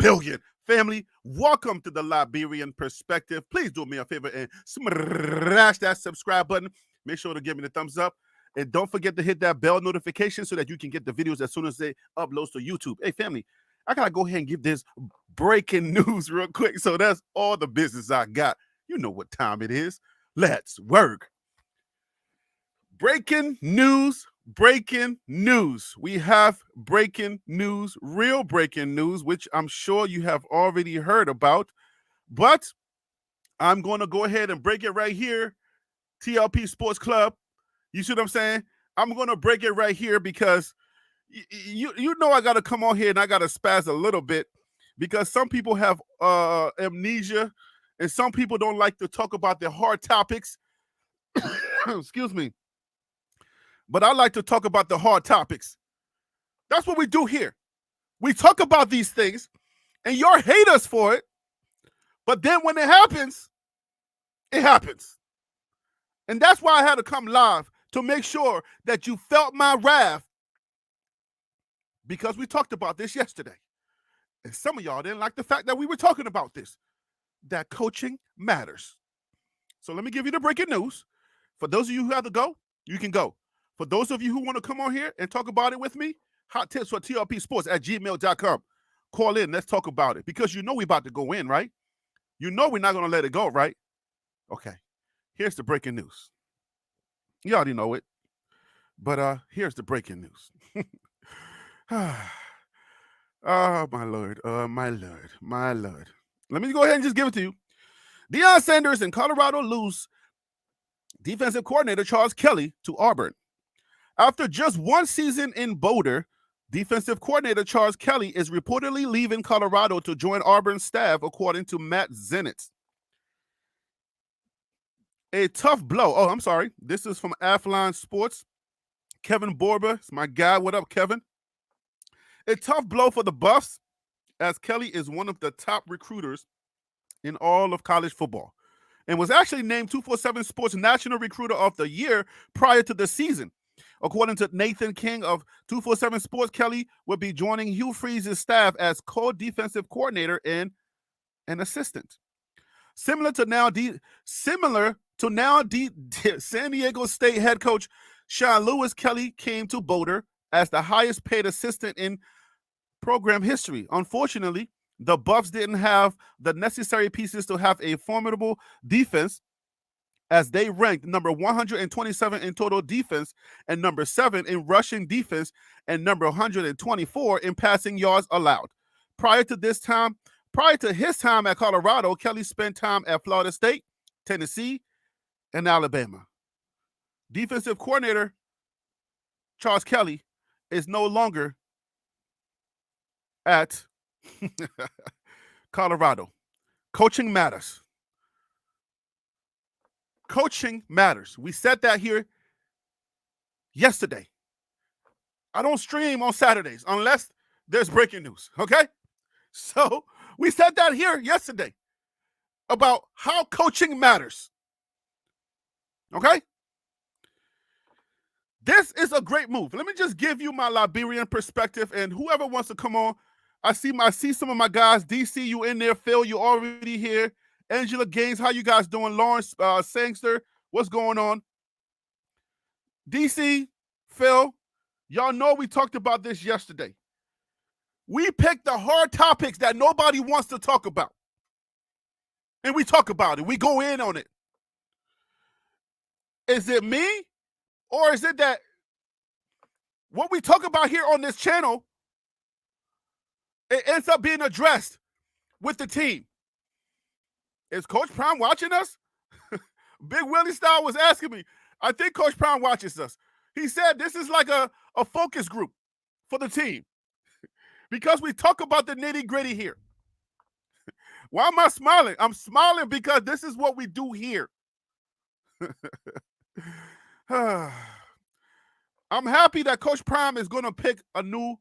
billion. Family, welcome to the Liberian Perspective. Please do me a favor and smash that subscribe button. Make sure to give me the thumbs up. And don't forget to hit that bell notification so that you can get the videos as soon as they upload to YouTube. Hey, family, I got to go ahead and give this breaking news real quick. So that's all the business I got. You know what time it is. Let's work. Breaking news. Breaking news. We have breaking news, real breaking news, which I'm sure you have already heard about. But I'm going to go ahead and break it right here. TLP Sports Club. You see what I'm saying? I'm going to break it right here because you know I got to come on here and I got to spaz a little bit because some people have amnesia and some people don't like to talk about their hard topics. Excuse me. But I like to talk about the hard topics. That's what we do here. We talk about these things, and y'all hate us for it. But then when it happens, it happens. And that's why I had to come live to make sure that you felt my wrath because we talked about this yesterday. And some of y'all didn't like the fact that we were talking about this, that coaching matters. So let me give you the breaking news. For those of you who have to go, you can go. For those of you who want to come on here and talk about it with me, hot tips for tlpsports@gmail.com. Call in. Let's talk about it. Because you know we're about to go in, right? You know we're not going to let it go, right? Okay. Here's the breaking news. You already know it. But here's the breaking news. Oh, my Lord. My Lord. My Lord. Let me go ahead and just give it to you. Deion Sanders and Colorado lose defensive coordinator Charles Kelly to Auburn. After just one season in Boulder, defensive coordinator Charles Kelly is reportedly leaving Colorado to join Auburn's staff, according to Matt Zenitz. A tough blow. Oh, I'm sorry. This is from Athlon Sports. Kevin Borba, it's my guy. What up, Kevin? A tough blow for the Buffs, as Kelly is one of the top recruiters in all of college football and was actually named 247 Sports National Recruiter of the Year prior to the season. According to Nathan King of 247 Sports, Kelly will be joining Hugh Freeze's staff as co-defensive coordinator and an assistant. Similar to now San Diego State head coach Sean Lewis, Kelly came to Boulder as the highest paid assistant in program history. Unfortunately, the Buffs didn't have the necessary pieces to have a formidable defense, as they ranked number 127 in total defense and number 7 in rushing defense and number 124 in passing yards allowed. Prior to his time at Colorado, Kelly spent time at Florida State, Tennessee, and Alabama. Defensive coordinator Charles Kelly is no longer at Colorado. Coaching matters. Coaching matters. We said that here yesterday. I don't stream on Saturdays unless there's breaking news, okay? So we said that here yesterday about how coaching matters, okay? This is a great move. Let me just give you my Liberian perspective, and whoever wants to come on, I see some of my guys. DC, you in there. Phil, you already here. Angela Gaines, how you guys doing? Lawrence Sangster, what's going on? DC, Phil, y'all know we talked about this yesterday. We picked the hard topics that nobody wants to talk about. And we talk about it. We go in on it. Is it me? Or is it that what we talk about here on this channel, it ends up being addressed with the team? Is Coach Prime watching us? Big Willie Style was asking me. I think Coach Prime watches us. He said this is like a focus group for the team because we talk about the nitty-gritty here. Why am I smiling? I'm smiling because this is what we do here. I'm happy that Coach Prime is going to pick a new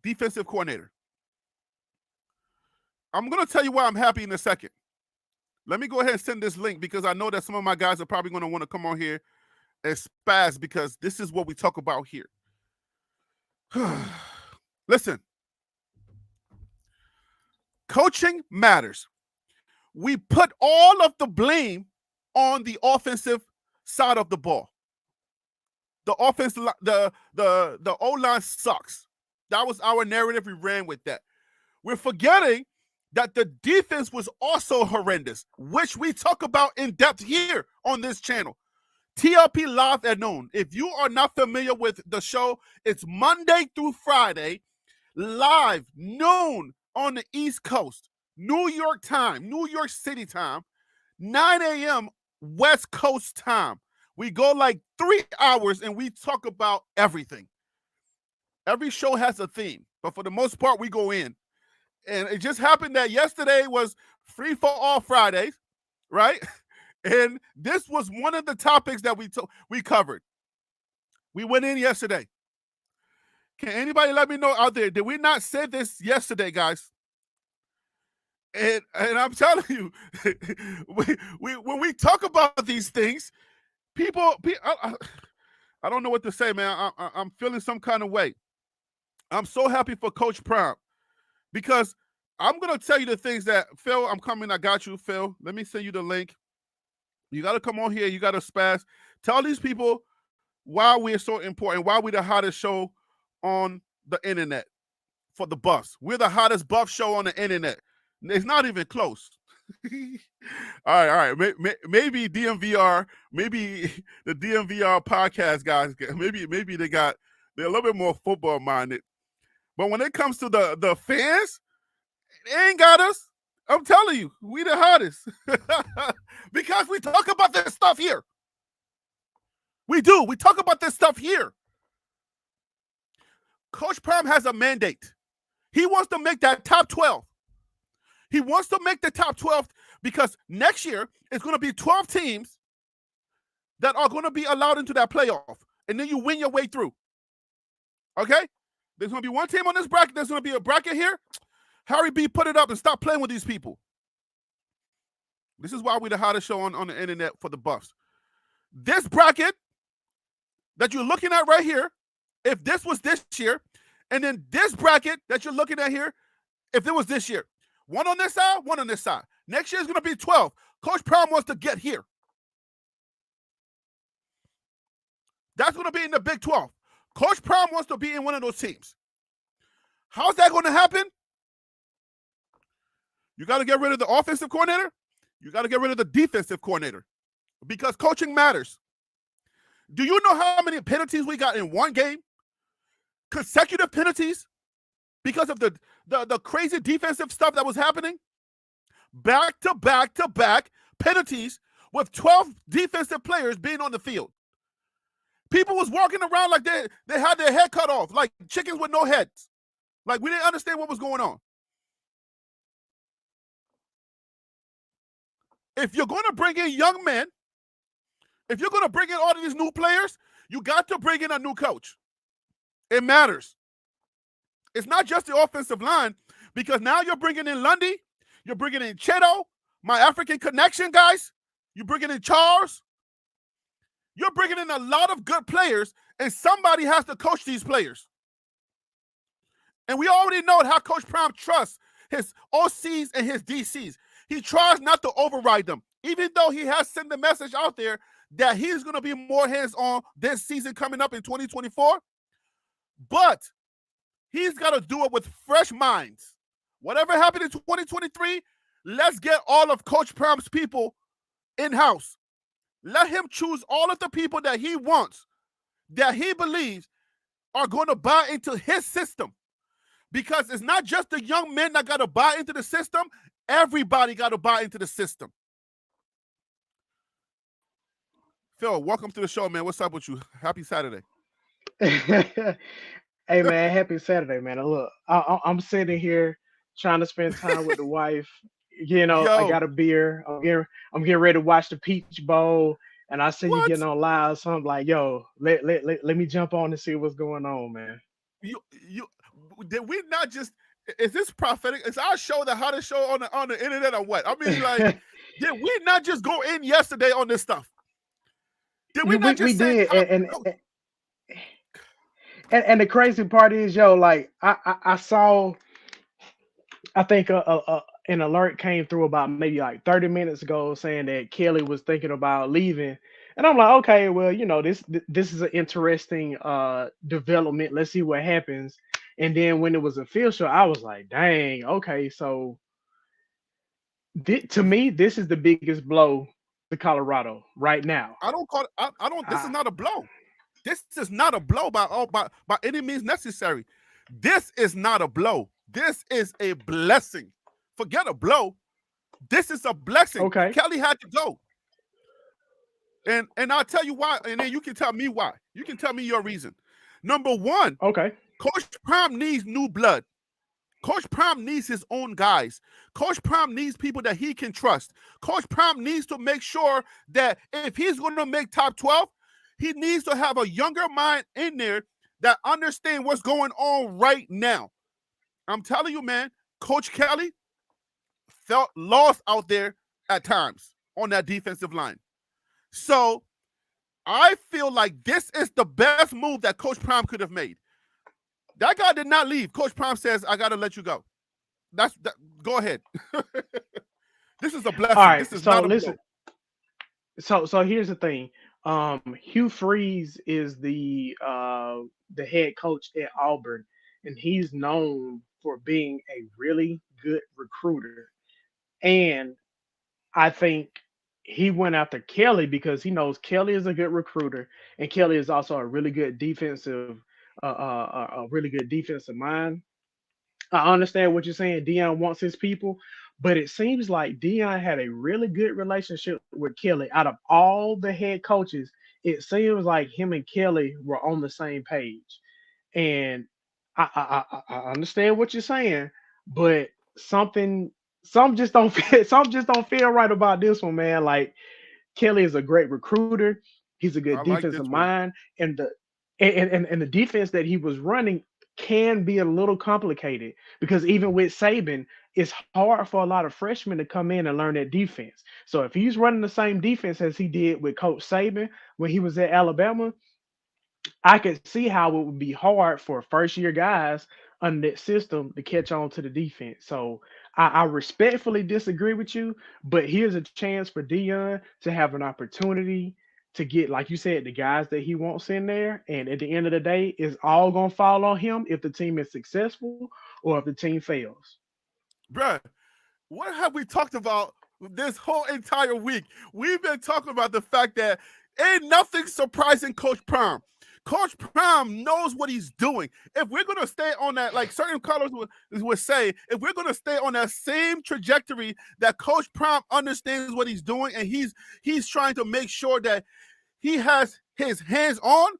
defensive coordinator. I'm going to tell you why I'm happy in a second. Let me go ahead and send this link because I know that some of my guys are probably going to want to come on here and spaz because this is what we talk about here. Listen, Coaching matters. We put all of the blame on the offensive side of the ball. The offense, the O-line sucks. That was our narrative. We ran with that. We're forgetting that the defense was also horrendous, which we talk about in depth here on this channel. TLP Live at noon. If you are not familiar with the show, it's Monday through Friday, live, noon on the East Coast, New York time, New York City time, 9 a.m. West Coast time. We go like 3 hours and we talk about everything. Every show has a theme, but for the most part, we go in. And it just happened that yesterday was Free for All Fridays, right? And this was one of the topics that we covered. We went in yesterday. Can anybody let me know out there? Did we not say this yesterday, guys? And I'm telling you, when we talk about these things, people I don't know what to say, man. I'm feeling some kind of way. I'm so happy for Coach Prime because I'm going to tell you the things that, Phil, I'm coming. I got you, Phil. Let me send you the link. You got to come on here. You got to spaz. Tell these people why we're so important, why we're the hottest show on the internet for the Buffs. We're the hottest Buff show on the internet. It's not even close. All right. Maybe DMVR, maybe the DMVR podcast guys, maybe they're a little bit more football minded. But when it comes to the fans, they ain't got us. I'm telling you, we the hottest. Because we talk about this stuff here. We do. We talk about this stuff here. Coach Prime has a mandate. He wants to make that top 12. He wants to make the top 12 because next year it's going to be 12 teams that are going to be allowed into that playoff. And then you win your way through. Okay? There's going to be one team on this bracket. There's going to be a bracket here. Harry B, put it up and stop playing with these people. This is why we're the hottest show on the internet for the Buffs. This bracket that you're looking at right here, if this was this year, and then this bracket that you're looking at here, if it was this year, one on this side, one on this side. Next year is going to be 12. Coach Prime wants to get here. That's going to be in the Big 12. Coach Prime wants to be in one of those teams. How's that going to happen? You got to get rid of the offensive coordinator. You got to get rid of the defensive coordinator because coaching matters. Do you know how many penalties we got in one game? Consecutive penalties because of the crazy defensive stuff that was happening? Back to back penalties with 12 defensive players being on the field. People was walking around like they had their head cut off, like chickens with no heads. Like we didn't understand what was going on. If you're going to bring in young men, if you're going to bring in all of these new players, you got to bring in a new coach. It matters. It's not just the offensive line, because now you're bringing in Lundy, you're bringing in Cheto, my African connection guys, you're bringing in Charles. You're bringing in a lot of good players, and somebody has to coach these players. And we already know how Coach Prime trusts his OCs and his DCs. He tries not to override them, even though he has sent the message out there that he's going to be more hands-on this season coming up in 2024. But he's got to do it with fresh minds. Whatever happened in 2023, let's get all of Coach Prime's people in-house. Let him choose all of the people that he wants, that he believes are going to buy into his system. Because it's not just the young men that got to buy into the system. Everybody got to buy into the system. Phil, welcome to the show, man. What's up with you? Happy Saturday. Hey, man, happy Saturday, man. Look, I'm sitting here trying to spend time with the wife. You know, I got a beer. I'm getting ready to watch the Peach Bowl, and I see you getting on live. So I'm like, yo, let me jump on and see what's going on, man. You did we not just? Is this prophetic? Is our show the hottest show on the internet or what? I mean, like, did we not just go in yesterday on this stuff? Did we not just say? And the crazy part is, yo, like I saw, I think a an alert came through about maybe like 30 minutes ago saying that Kelly was thinking about leaving. And I'm like, okay, well, this is an interesting development. Let's see what happens. And then when it was official, I was like, dang, okay, so to me, this is the biggest blow to Colorado right now. I don't call it, I don't, this is Uh, not a blow. This is not a blow by any means necessary. This is not a blow. This is a blessing. Forget a blow. This is a blessing. okay, Kelly had to go. And I'll tell you why, and then you can tell me why. You can tell me your reason. Number one, okay, Coach Prime needs new blood. Coach Prime needs his own guys. Coach Prime needs people that he can trust. Coach Prime needs to make sure that if he's going to make top 12, he needs to have a younger mind in there that understand what's going on right now. I'm telling you, man, Coach Kelly felt lost out there at times on that defensive line. So I feel like this is the best move that Coach Prime could have made. That guy did not leave. Coach Prime says, I got to let you go. Go ahead. This is a blessing. all right. This is So not a listen, blow. so here's the thing. Hugh Freeze is the head coach at Auburn, and he's known for being a really good recruiter. And I think he went after Kelly because he knows Kelly is a good recruiter, and Kelly is also a really good defensive mind. I understand what you're saying. Deion wants his people, but it seems like Deion had a really good relationship with Kelly. Out of all the head coaches, it seems like him and Kelly were on the same page. And I understand what you're saying, but something some just don't feel some just don't feel right about this one, man. Like Kelly is a great recruiter. He's a good I like defensive this one. mind, and the defense that he was running can be a little complicated because even with Saban, it's hard for a lot of freshmen to come in and learn that defense. So if he's running the same defense as he did with Coach Saban when he was at Alabama, I could see how it would be hard for first year guys under that system to catch on to the defense. So I respectfully disagree with you, but here's a chance for Dion to have an opportunity to get, like you said, the guys that he wants in there. And at the end of the day, it's all gonna fall on him if the team is successful or if the team fails. Bruh, what have we talked about this whole entire week? We've been talking about the fact that ain't nothing surprising Coach Prime. Coach Prime knows what he's doing. If we're going to stay on that, like certain colors would say, if we're going to stay on that same trajectory that Coach Prime understands what he's doing and he's trying to make sure that he has his hands on,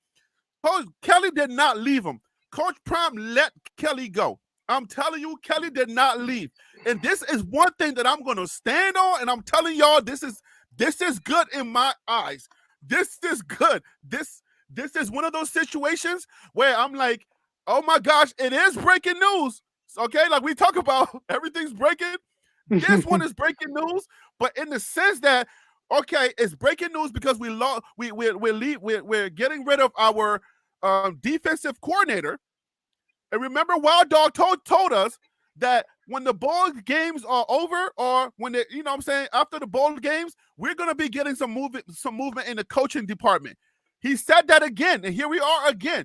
Coach Kelly did not leave him. Coach Prime let Kelly go. I'm telling you, Kelly did not leave. And this is one thing that I'm going to stand on, and I'm telling y'all, this is good in my eyes. This is good. This is one of those situations where I'm like, oh my gosh, it is breaking news. Okay, like we talk about everything's breaking. This one is breaking news, but in the sense that okay, it's breaking news because we're getting rid of our defensive coordinator. And remember, Wild Dog told us that when the bowl games are over, or when they, you know what I'm saying, after the bowl games, we're gonna be getting some movement in the coaching department. He said that again, and here we are again.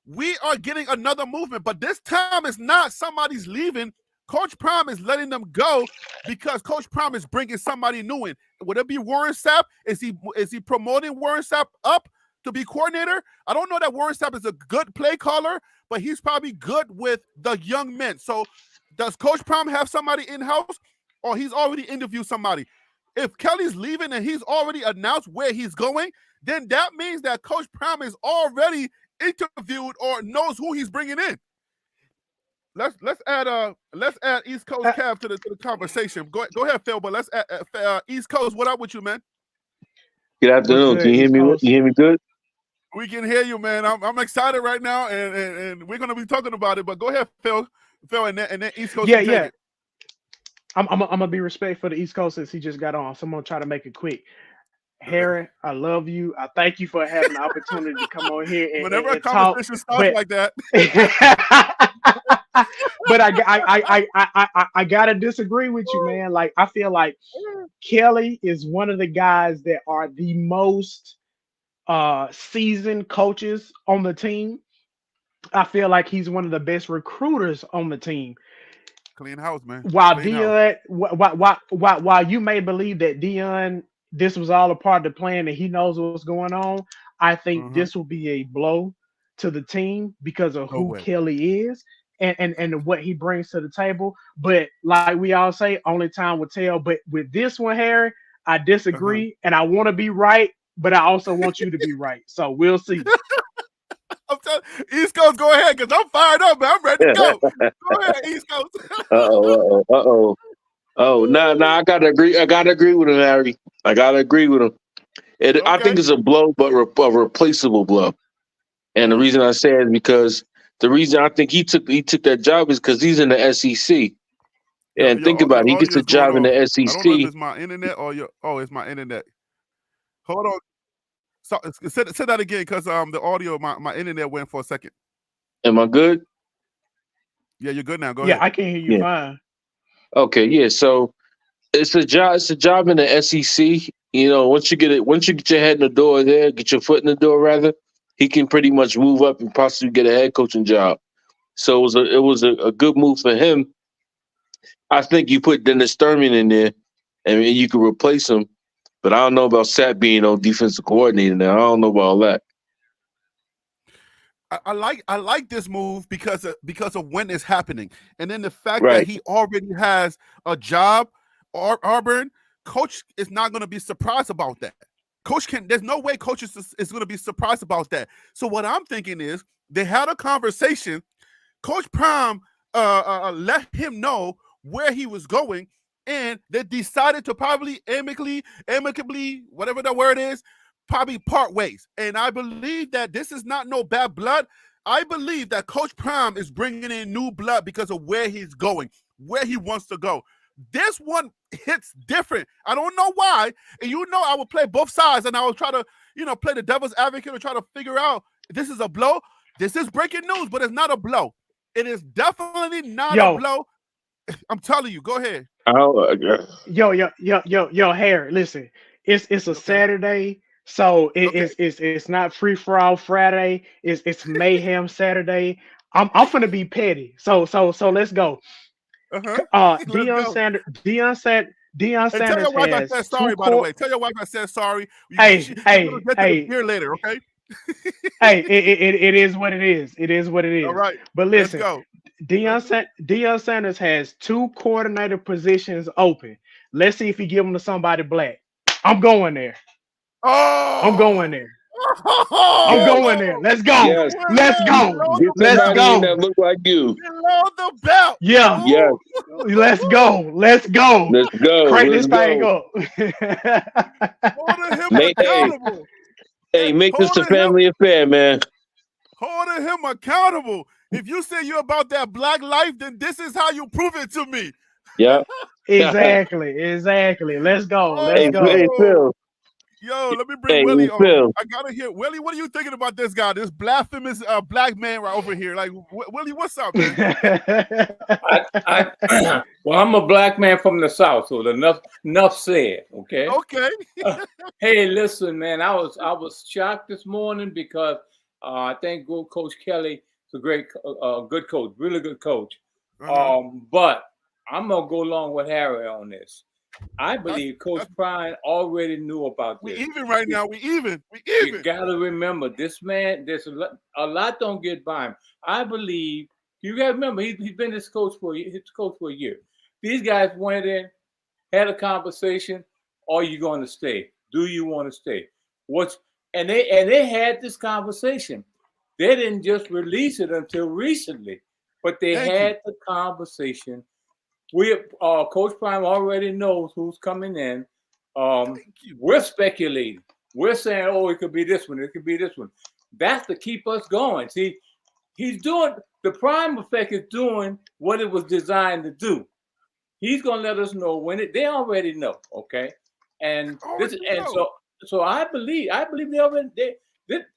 We are getting another movement, but this time it's not somebody's leaving. Coach Prime is letting them go because Coach Prime is bringing somebody new in. Would it be Warren Sapp? Is he promoting Warren Sapp up to be coordinator? I don't know that Warren Sapp is a good play caller, but he's probably good with the young men. So does Coach Prime have somebody in-house, or he's already interviewed somebody? If Kelly's leaving and he's already announced where he's going, then that means that Coach Prime is already interviewed or knows who he's bringing in. Let's add East Coast Cav to the conversation. Go ahead, Phil. But let's add East Coast. What up with you, man? Good afternoon. Can you hear me? You hear me good? We can hear you, man. I'm excited right now, and we're gonna be talking about it. But go ahead, Phil, and then East Coast. Yeah. I'm gonna be respectful for the East Coast since he just got on, so I'm gonna try to make it quick. Harry, I love you. I thank you for having the opportunity to come on here and, whenever and a conversation talk. starts like that. But I gotta disagree with you, man. Like I feel like Kelly is one of the guys that are the most seasoned coaches on the team. I feel like he's one of the best recruiters on the team. Clean house, man. While Clean house. Deion, while you may believe that Deion, this was all a part of the plan and he knows what's going on, I think this will be a blow to the team because of No who way. Kelly is and what he brings to the table. But like we all say, only time will tell. But with this one, Harry, I disagree, and I want to be right, but I also want you to be right. So we'll see. I'm telling East Coast, go ahead, because I'm fired up, man. I'm ready to go. Go ahead, East Coast. Oh, no, I gotta agree. I gotta agree with him, Harry. I gotta agree with him. I think it's a blow, but a replaceable blow. And the reason I say it is because the reason I think he took that job is because he's in the SEC. And think about it, he gets a job in the SEC. I don't know if it's my internet or your. Oh, it's my internet. Hold on. So, say that again, because the audio, my internet went for a second. Am I good? Yeah, you're good now. Go ahead. Yeah, I can hear you fine. Okay, yeah. So it's a job. It's a job in the SEC. You know, once you get your head in the door there, get your foot in the door, rather, he can pretty much move up and possibly get a head coaching job. So it was a good move for him. I think you put Dennis Thurman in there, and you could replace him. But I don't know about Sat being on defensive coordinator now. I don't know about all that. I like this move because of when it's happening, and then the fact that he already has a job. Auburn coach is not going to be surprised about that. There's no way coach is going to be surprised about that. So what I'm thinking is they had a conversation. Coach Prime let him know where he was going, and they decided to probably amicably, whatever the word is, probably part ways. And I believe that this is not no bad blood. I believe that Coach Prime is bringing in new blood because of where he's going, where he wants to go. This one hits different. I don't know why. And I will play both sides, and I will try to, play the devil's advocate and try to figure out this is a blow. This is breaking news, but it's not a blow. It is definitely not a blow. I'm telling you. Go ahead. Yo, Harry, listen. It's a Saturday, so it's not free for all Friday. It's mayhem Saturday. I'm gonna be petty. So let's go. Deion Sanders. Deion Sanders. Tell your wife I said sorry. By the way, tell your wife I said sorry. Hey, here later, okay? Hey, it is what it is. It is what it is. All right, but listen, let's go. Deion Sanders has 2 coordinator positions open. Let's see if he give them to somebody black. I'm going there. I'm going there. I'm going there. Let's go. Yes. Let's go. Let's go. That look like you. Below the belt. Yeah. Yes. Let's go. Let's go. Let's go. Crank this thing up. Holding him accountable. Hey, make this a family affair, man. Holding him accountable. If you say you're about that black life, then this is how you prove it to me. Yeah. Exactly. Let's go. Let's go. Hey, Phil. Yo, let me bring Willie on. I gotta hear Willie. What are you thinking about this guy, this blasphemous black man right over here? Like, Willie, what's up, man? Well, I'm a black man from the South, so enough said. Okay. Okay. Hey, listen, man. I was shocked this morning because I think Coach Kelly is a great, good coach, really good coach. But I'm gonna go along with Harry on this. I believe Coach Prime already knew about this. We even right now. We even. You gotta remember, this man. There's a lot don't get by him. I believe you gotta remember he's been his coach for a year. These guys went in, had a conversation. Are you going to stay? Do you want to stay? And they had this conversation. They didn't just release it until recently, but they had the conversation. Coach Prime already knows who's coming in. We're speculating. We're saying, it could be this one. It could be this one. That's to keep us going. See, he's doing the Prime effect is doing what it was designed to do. He's gonna let us know when they already know. Okay, so I believe they already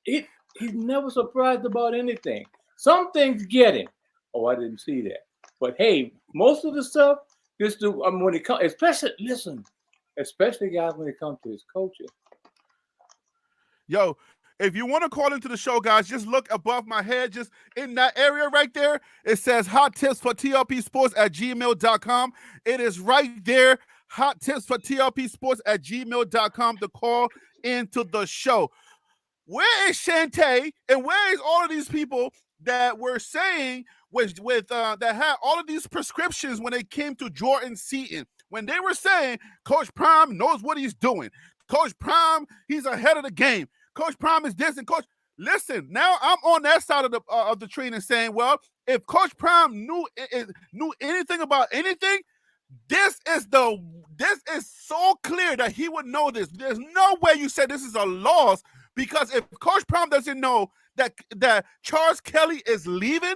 he's never surprised about anything. Some things get him. Oh, I didn't see that. But hey, most of the stuff, when it comes, especially guys when it comes to his coaching. Yo, if you want to call into the show, guys, just look above my head, just in that area right there. It says hot tips for tlpsports@gmail.com. It is right there. Hot tips for tlpsports@gmail.com to call into the show. Where is Shantae and where is all of these people that were saying that had all of these prescriptions when it came to Jordan Seaton? When they were saying Coach Prime knows what he's doing. Coach Prime, he's ahead of the game. Coach Prime is this and Coach. Listen, now I'm on that side of the train and saying, well, if Coach Prime knew anything about anything, this is so clear that he would know this. There's no way you said this is a loss, because if Coach Prime doesn't know that Charles Kelly is leaving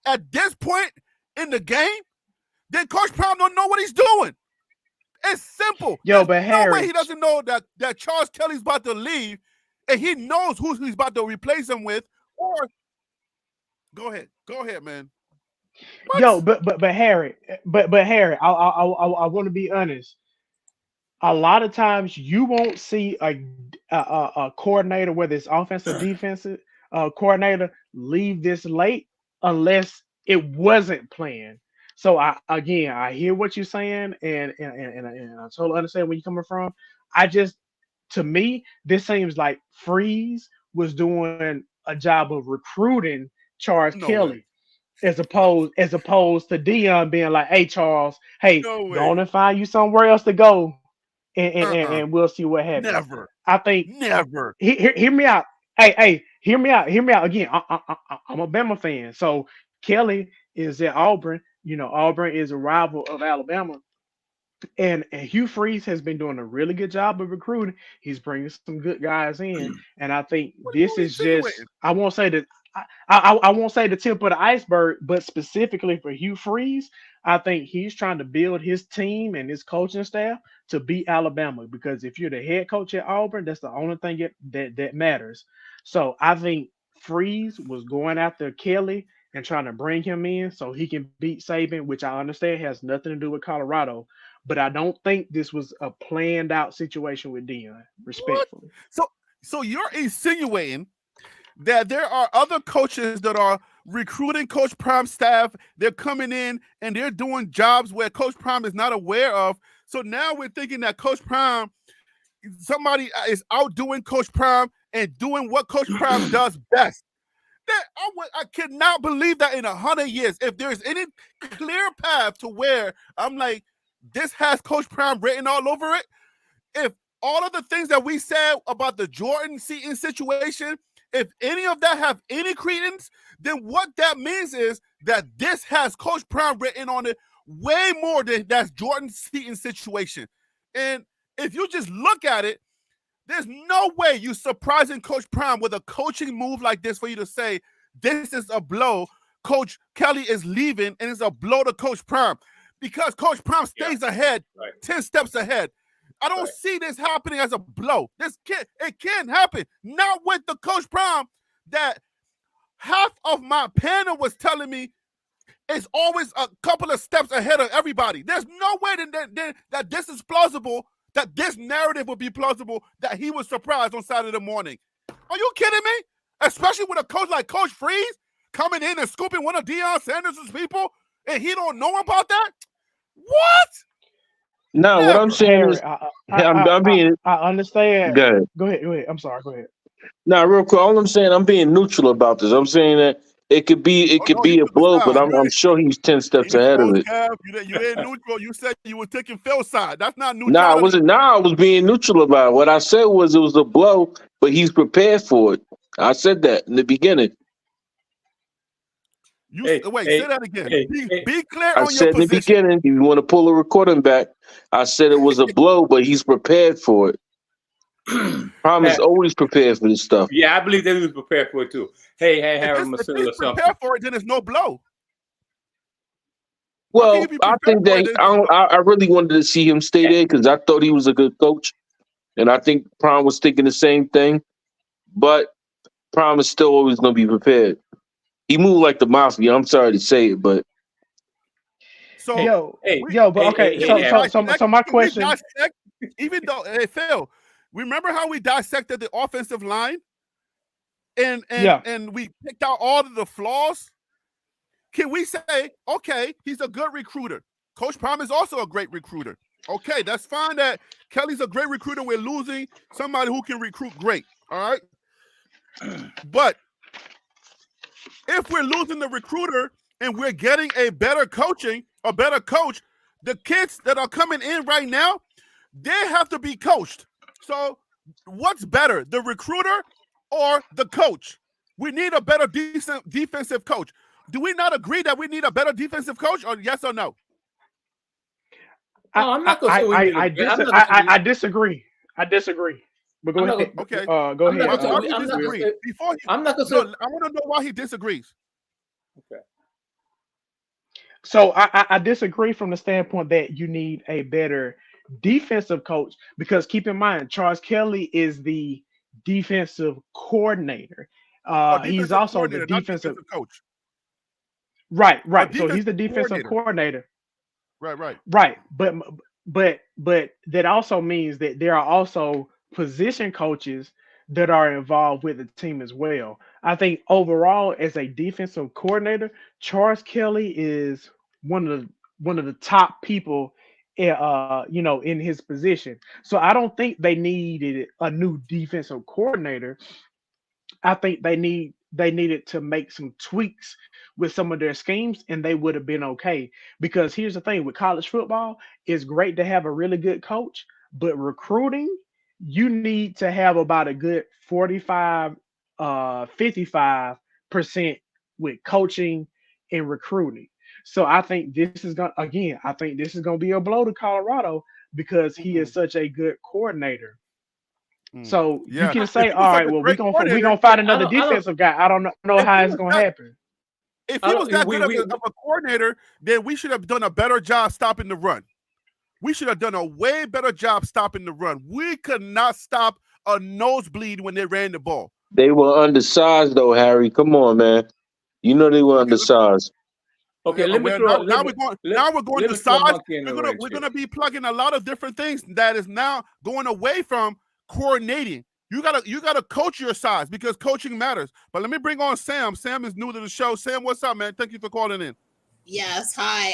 at this point in the game, then Coach Prime don't know what he's doing. It's simple. Yo, There's but Harry, no way he doesn't know that Charles Kelly's about to leave, and he knows who he's about to replace him with. Or go ahead, man. What? Yo, but Harry, I want to be honest. A lot of times you won't see a coordinator, whether it's offensive, defensive coordinator, leave this late unless it wasn't planned. So I hear what you're saying, and I totally understand where you're coming from. To me, this seems like Freeze was doing a job of recruiting Charles Kelly, as opposed to Deion being like, "Hey Charles, go on and find you somewhere else to go, and we'll see what happens." Never. I think never. Hear me out. Hey, hear me out. Again, I'm a Bama fan, so Kelly is at Auburn. You know, Auburn is a rival of Alabama. And Hugh Freeze has been doing a really good job of recruiting. He's bringing some good guys in. And I think this is just, I won't say that, I won't say the tip of the iceberg, but specifically for Hugh Freeze, I think he's trying to build his team and his coaching staff to beat Alabama. Because if you're the head coach at Auburn, that's the only thing that matters. So I think Freeze was going after Kelly and trying to bring him in so he can beat Saban, which I understand has nothing to do with Colorado. But I don't think this was a planned out situation with Deion, respectfully. What? So you're insinuating that there are other coaches that are recruiting Coach Prime's staff. They're coming in and they're doing jobs where Coach Prime is not aware of. So now we're thinking that Coach Prime, somebody is outdoing Coach Prime and doing what Coach Prime does best. I cannot believe that in 100 years, if there's any clear path to where I'm like, this has Coach Prime written all over it. If all of the things that we said about the Jordan Seaton situation, if any of that have any credence, then what that means is that this has Coach Prime written on it way more than that's Jordan Seaton situation. And if you just look at it, there's no way you surprising Coach Prime with a coaching move like this for you to say, this is a blow. Coach Kelly is leaving, and it's a blow to Coach Prime. Because Coach Prime stays ahead, 10 steps ahead. I don't see this happening as a blow. It can't happen. Not with the Coach Prime that half of my panel was telling me is always a couple of steps ahead of everybody. There's no way that this is plausible, that this narrative would be plausible, that he was surprised on Saturday morning. Are you kidding me? Especially with a coach like Coach Freeze coming in and scooping one of Deion Sanders' people, and he don't know about that? What? No, what I'm saying is, I understand. Go ahead. I'm sorry. Go ahead. No, real quick. All I'm saying, I'm being neutral about this. I'm saying that it could be a blow, but I'm sure he's 10 steps ahead of it. You ain't neutral. You said you were taking Phil's side. That's not neutral. I was being neutral about it. What I said was it was a blow, but he's prepared for it. I said that in the beginning. Say that again. Be clear on your position. I said in the beginning, if you want to pull a recording back, I said it was a blow, but he's prepared for it. Prime is always prepared for this stuff. Yeah, I believe that he was prepared for it too. Hey, Harold, if he's prepared for it, then it's no blow. Well, I think that I really wanted to see him stay there because I thought he was a good coach, and I think Prime was thinking the same thing. But Prime is still always going to be prepared. He moved like the mafia. I'm sorry to say it, but So but okay. So my question, even though hey Phil, remember how we dissected the offensive line and we picked out all of the flaws? Can we say, okay, he's a good recruiter? Coach Prime is also a great recruiter. Okay, that's fine that Kelly's a great recruiter. We're losing somebody who can recruit great. All right. But if we're losing the recruiter and we're getting a better coach, the kids that are coming in right now, they have to be coached. So what's better, the recruiter or the coach? We need a better defensive coach. Do we not agree that we need a better defensive coach, or yes or no? I disagree. But go ahead. Okay. Go ahead. I'm not going to. I want to know why he disagrees. Okay. So I disagree from the standpoint that you need a better defensive coach, because keep in mind, Charles Kelly is the defensive coordinator. He's also the defensive coach. Right. So he's the defensive coordinator. Right. But that also means that there are also position coaches that are involved with the team as well. I think overall, as a defensive coordinator, Charles Kelly is one of the top people, in his position. So I don't think they needed a new defensive coordinator. I think they needed to make some tweaks with some of their schemes, and they would have been okay. Because here's the thing with college football, it's great to have a really good coach, but recruiting, you need to have about a good 45, 55% with coaching and recruiting. So I think this is gonna be a blow to Colorado because he is such a good coordinator. So you can say, all right, well, we're gonna find another defensive guy. I don't know how it's gonna happen. If he was that good of a coordinator, then we should have done a better job stopping the run. We should have done a way better job stopping the run. We could not stop a nosebleed when they ran the ball. They were undersized, though, Harry. Come on, man. You know they were undersized. Okay, now we're going to size. We're gonna be plugging a lot of different things that is now going away from coordinating. You gotta coach your size because coaching matters. But let me bring on Sam. Sam is new to the show. Sam, what's up, man? Thank you for calling in. Yes, hi.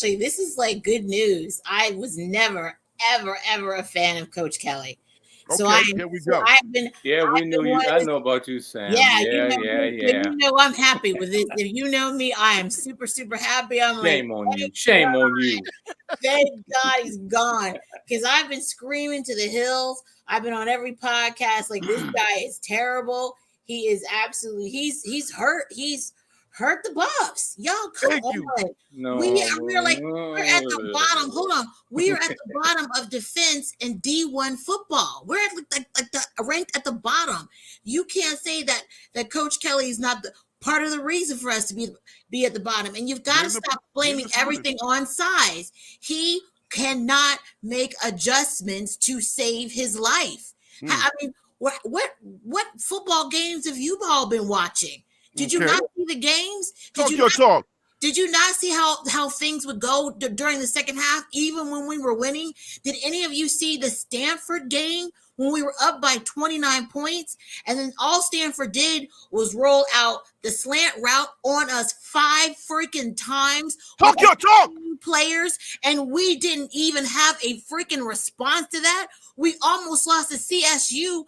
This is like good news. I was never, ever a fan of Coach Kelly. Okay, here we go. We knew you. I know about you, Sam. Yeah. You know I'm happy with it. If you know me, I am super, super happy. Shame on you. Thank God he's gone. Because I've been screaming to the hills. I've been on every podcast. Like, this guy is terrible. He is absolutely. He's hurt. He's hurt the Buffs. Y'all, come on. We're at the bottom. Hold on. We are at the bottom of defense in D1 football. We're ranked at the bottom. You can't say that Coach Kelly is not part of the reason for us to be at the bottom. And you've got to stop blaming everything on size. He cannot make adjustments to save his life. I mean, what football games have you all been watching? Did you not see the games? Did you not see how things would go during the second half, even when we were winning? Did any of you see the Stanford game when we were up by 29 points? And then all Stanford did was roll out the slant route on us 5 freaking times. Talk players, and we didn't even have a freaking response to that. We almost lost the CSU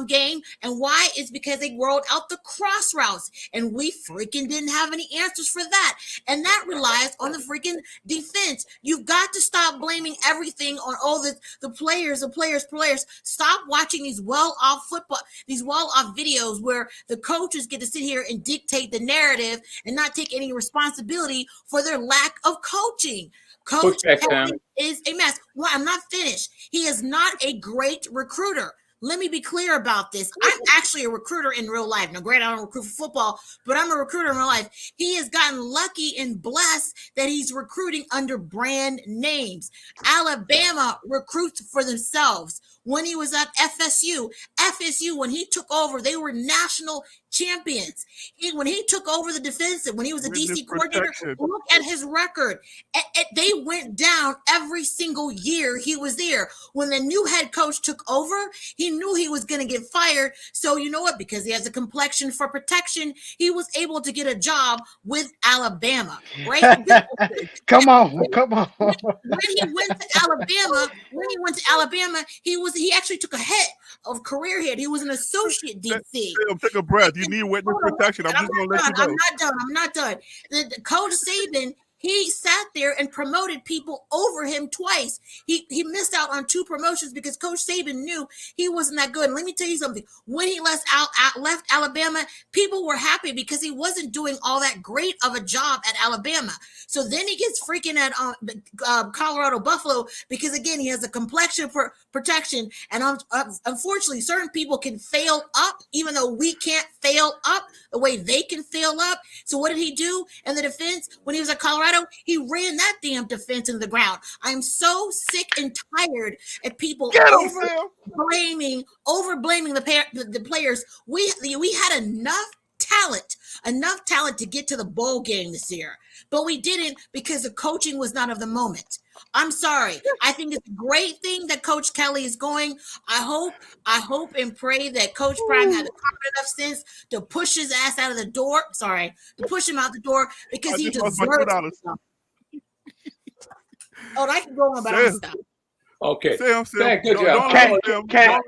game. And why? It's because they rolled out the cross routes, and we freaking didn't have any answers for that. And that relies on the freaking defense. You've got to stop blaming everything on all the players. Stop watching these well-off videos where the coaches get to sit here and dictate the narrative and not take any responsibility for their lack of coaching. Coach Kelly is a mess. Well, I'm not finished. He is not a great recruiter. Let me be clear about this. I'm actually a recruiter in real life. Now, granted, I don't recruit for football, but I'm a recruiter in real life. He has gotten lucky and blessed that he's recruiting under brand names. Alabama recruits for themselves. When he was at FSU, when he took over, they were national champions. When he took over the defense and when he was a Witness DC coordinator, protection. look at his record. They went down every single year he was there. When the new head coach took over, he knew he was going to get fired. So you know what? Because he has a complexion for protection, he was able to get a job with Alabama, right? Come on. When he went to Alabama, he actually took a head of career head. He was an associate DC. Sam, take a breath. You need witness protection. I'm just going to let you know. I'm not done. The Coach Saban, he sat there and promoted people over him twice. He missed out on 2 promotions because Coach Saban knew he wasn't that good. And let me tell you something. When he left Alabama, people were happy because he wasn't doing all that great of a job at Alabama. So then he gets freaking at Colorado Buffalo because, again, he has a complexion for protection. And unfortunately, certain people can fail up, even though we can't fail up the way they can fail up. So what did he do in the defense when he was at Colorado? He ran that damn defense into the ground. I'm so sick and tired at people over-blaming the players. We had enough talent to get to the bowl game this year, but we didn't because the coaching was not of the moment. I'm sorry. I think it's a great thing that Coach Kelly is going. I hope and pray that Coach Prime had the confident enough sense to push his ass out of the door. Sorry, to push him out the door because he deserves it. Oh, I can go on, but I'm gonna stop. Okay. Sam, Good job. Can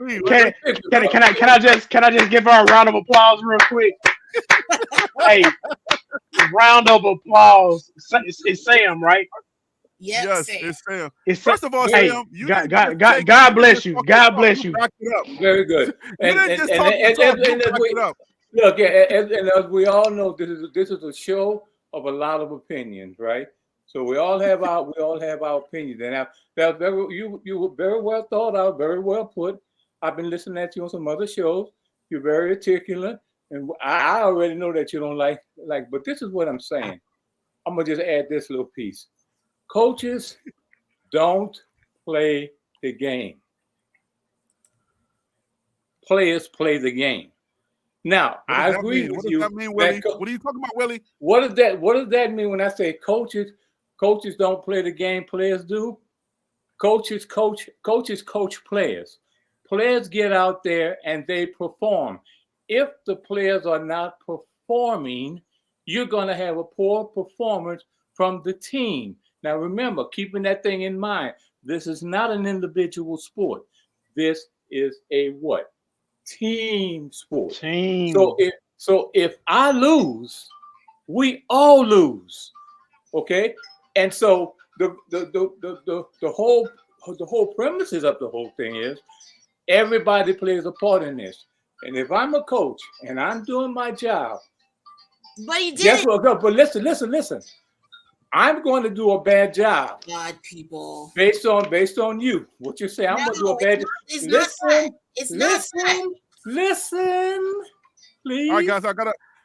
I just give her a round of applause real quick? Hey, round of applause. It's Sam, right? Yes, it's Sam. First of all, hey, Sam, God bless you. God bless you. Back it up. Very good. And as we all know, this is a show of a lot of opinions, right? So we all have our opinions, and you were very well thought out, very well put. I've been listening at you on some other shows. You're very articulate, and I already know that you don't like. But this is what I'm saying. I'm gonna just add this little piece. Coaches don't play the game. Players play the game. Now, I agree with you. What does that mean, Willie? What are you talking about, Willie? What does that mean when I say coaches don't play the game, players do? Coaches coach players. Players get out there and they perform. If the players are not performing, you're going to have a poor performance from the team. Now, remember, keeping that thing in mind, this is not an individual sport. This is a what? Team sport. Team. So if I lose, we all lose. Okay? And so the whole premises of the whole thing is everybody plays a part in this. And if I'm a coach and I'm doing my job, but he did. Guess what? But listen. I'm going to do a bad job. God, people. Based on you. What you say, I'm going to do a bad job. Listen, please. All right, guys,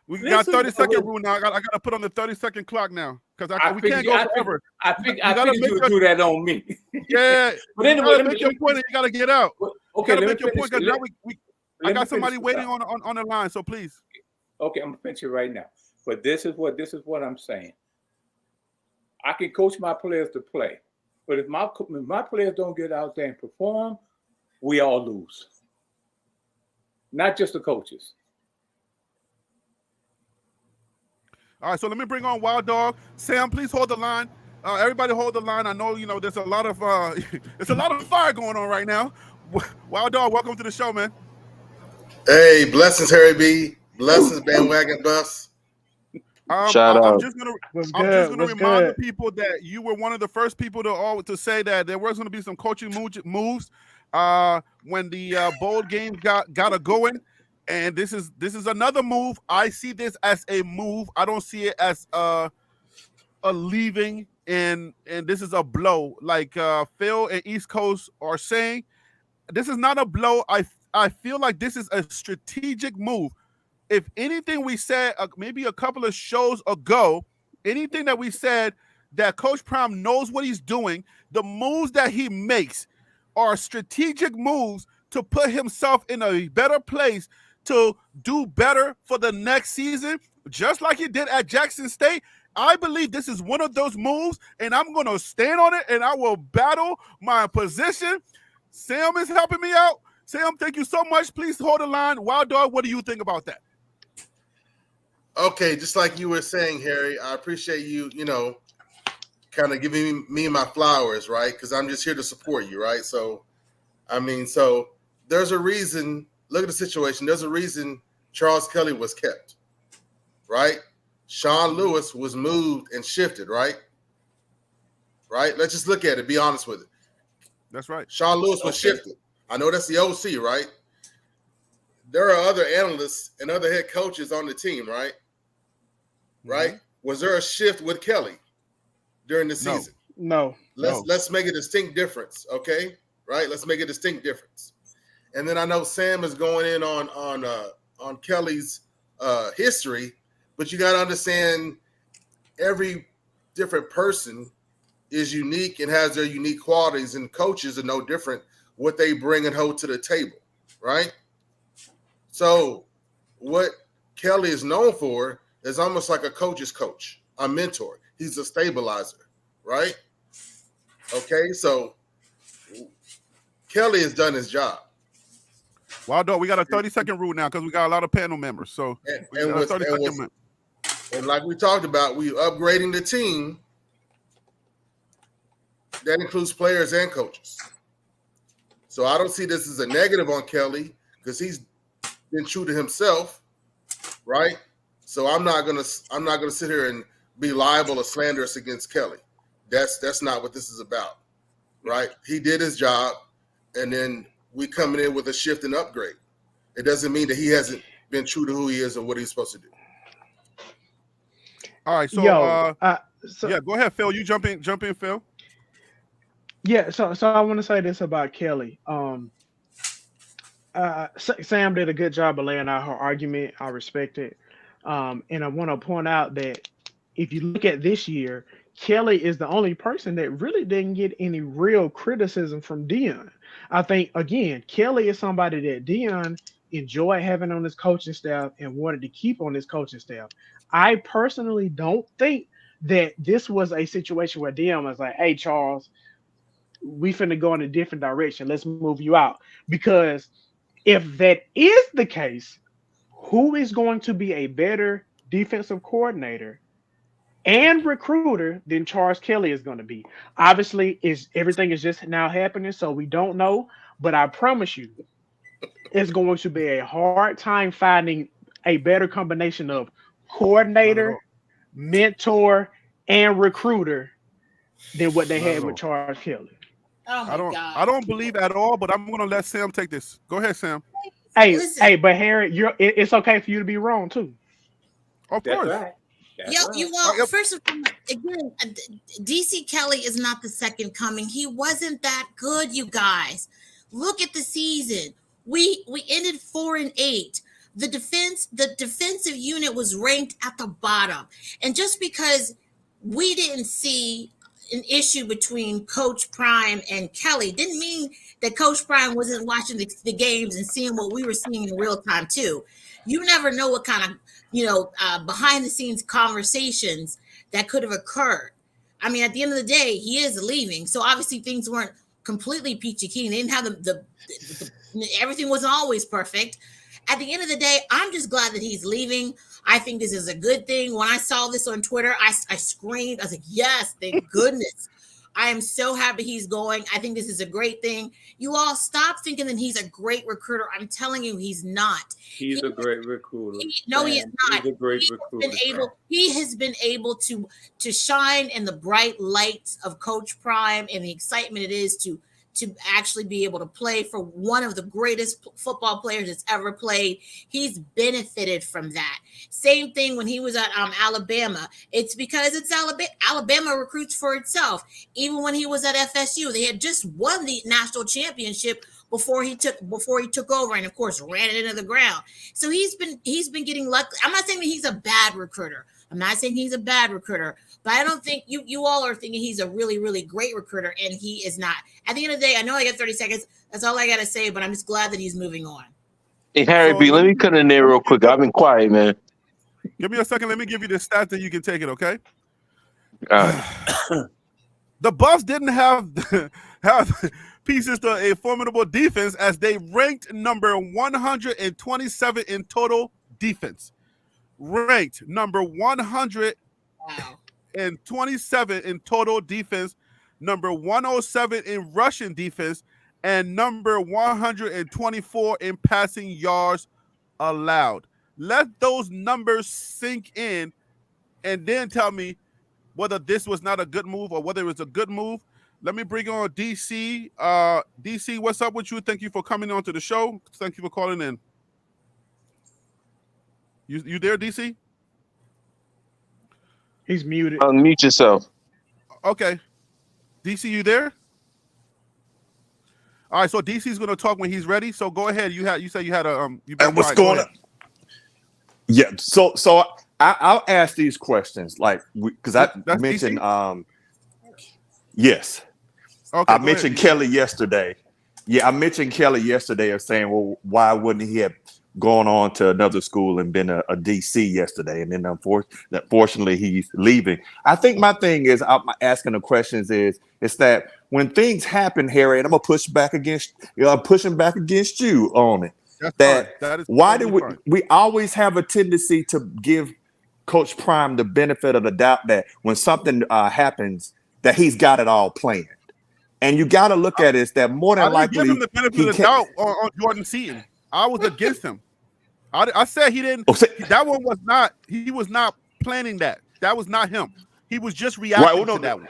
we got 30-second rule now. I gotta put on the 30-second clock now because we can't go forever. I think you would do that on me. Yeah, but anyway, make your point and you gotta get out. Okay, make your point because now I got somebody waiting on the line. So please. Okay, I'm gonna finish it right now. But this is what I'm saying. I can coach my players to play, but if my players don't get out there and perform, we all lose. Not just the coaches. All right, so let me bring on Wild Dog. Sam, please hold the line. Everybody hold the line. I know there's a lot of fire going on right now. Wild Dog, welcome to the show, man. Hey, blessings, Harry B. Blessings, bandwagon bus. Shout out. I'm just gonna remind the people that you were one of the first people to say that there was going to be some coaching moves when the bowl game got a going, and this is another move. I see this as a move. I don't see it as a leaving, and this is a blow. Like Phil and East Coast are saying, this is not a blow. I feel like this is a strategic move. If anything we said maybe a couple of shows ago, anything that we said that Coach Prime knows what he's doing, the moves that he makes are strategic moves to put himself in a better place to do better for the next season, just like he did at Jackson State. I believe this is one of those moves, and I'm going to stand on it, and I will battle my position. Sam is helping me out. Sam, thank you so much. Please hold the line. Wild Dog, what do you think about that? Okay, just like you were saying, Harry, I appreciate you, kind of giving me my flowers, right? Because I'm just here to support you, right? So, so there's a reason. Look at the situation. There's a reason Charles Kelly was kept, right? Sean Lewis was moved and shifted, right? Right? Let's just look at it. Be honest with it. That's right. Sean Lewis was shifted. I know that's the OC, right? There are other analysts and other head coaches on the team, right? Right? Was there a shift with Kelly during the season? No. Let's make a distinct difference, okay? Right? Let's make a distinct difference. And then I know Sam is going in on Kelly's history, but you got to understand every different person is unique and has their unique qualities, and coaches are no different what they bring and hold to the table, right? So what Kelly is known for is almost like a coach's coach, a mentor. He's a stabilizer, right? Okay, so Kelly has done his job. Wild Dog, we got a 30-second rule now because we got a lot of panel members. So and like we talked about, we upgrading the team. That includes players and coaches. So I don't see this as a negative on Kelly because he's been true to himself, right? So I'm not gonna sit here and be liable or slanderous against Kelly. That's not what this is about, right? He did his job, and then we coming in with a shift and upgrade. It doesn't mean that he hasn't been true to who he is and what he's supposed to do. All right, so yeah, go ahead, Phil. You jump in, Phil. Yeah, so I want to say this about Kelly. Sam did a good job of laying out her argument. I respect it. And I want to point out that if you look at this year, Kelly is the only person that really didn't get any real criticism from Deion. I think, again, Kelly is somebody that Deion enjoyed having on his coaching staff and wanted to keep on his coaching staff. I personally don't think that this was a situation where Deion was like, hey, Charles, we finna go in a different direction. Let's move you out. Because if that is the case, who is going to be a better defensive coordinator and recruiter than Charles Kelly is going to be? Obviously, everything is just now happening, so we don't know. But I promise you, it's going to be a hard time finding a better combination of coordinator, mentor, and recruiter than what they had with Charles Kelly. Oh my God. I don't believe at all, but I'm going to let Sam take this. Go ahead, Sam. Hey, but Harry, it's okay for you to be wrong too. Of course. Right. First of all, again, DC Kelly is not the second coming. He wasn't that good, you guys. Look at the season. We ended 4-8. The defensive unit was ranked at the bottom. And just because we didn't see an issue between Coach Prime and Kelly didn't mean that Coach Prime wasn't watching the games and seeing what we were seeing in real time too. You never know what kind of behind the scenes conversations that could have occurred. I mean, at the end of the day, he is leaving, so obviously things weren't completely peachy keen. They didn't have the everything wasn't always perfect. At the end of the day, I'm just glad that he's leaving. I think this is a good thing. When I saw this on Twitter, I screamed. I was like, yes, thank goodness. I am so happy he's going. I think this is a great thing. You all stop thinking that he's a great recruiter. I'm telling you, he's not. He's a great recruiter. He is not. He's a great recruiter. He has been able to shine in the bright lights of Coach Prime and the excitement it is to actually be able to play for one of the greatest football players that's ever played. He's benefited from that. Same thing when he was at Alabama. It's because it's Alabama. Alabama recruits for itself. Even when he was at FSU, they had just won the national championship before he took over, and of course ran it into the ground. So he's been getting lucky. I'm not saying that he's a bad recruiter. But I don't think you all are thinking he's a really, really great recruiter, and he is not. At the end of the day, I know I got 30 seconds. That's all I got to say, but I'm just glad that he's moving on. Hey, Harry So B, let me cut in there real quick. I've been quiet, man. Give me a second. Let me give you the stats that you can take it, okay? All right. The Buffs didn't have pieces to a formidable defense as they ranked number 127 in total defense. Ranked number 127 in total defense, number 107 in rushing defense, and number 124 in passing yards allowed. Let those numbers sink in and then tell me whether this was not a good move or whether it was a good move. Let me bring on DC. DC, what's up with you? Thank you for coming on to the show. Thank you for calling in. You there, DC? He's muted. Unmute yourself. Okay. DC, you there? All right, so DC's going to talk when he's ready. So go ahead. You said you had a And what's going on? Yeah, so I'll ask these questions, like, because I mentioned, yes, okay, I mentioned Kelly yesterday. Yeah, I mentioned Kelly yesterday of saying, well, why wouldn't he have gone on to another school and been a DC yesterday? And then unfortunately, he's leaving. I think my thing is, I'm asking the questions is that when things happen, Harry, and I'm gonna push back against, pushing back against you on it. That is why do we always have a tendency to give Coach Prime the benefit of the doubt that when something happens, that he's got it all planned. And you got to look at it that more than likely, give him the benefit of the doubt on Jordan Seaton. I was against him. I said he didn't. That one was not. He was not planning that. That was not him. He was just reacting to that one.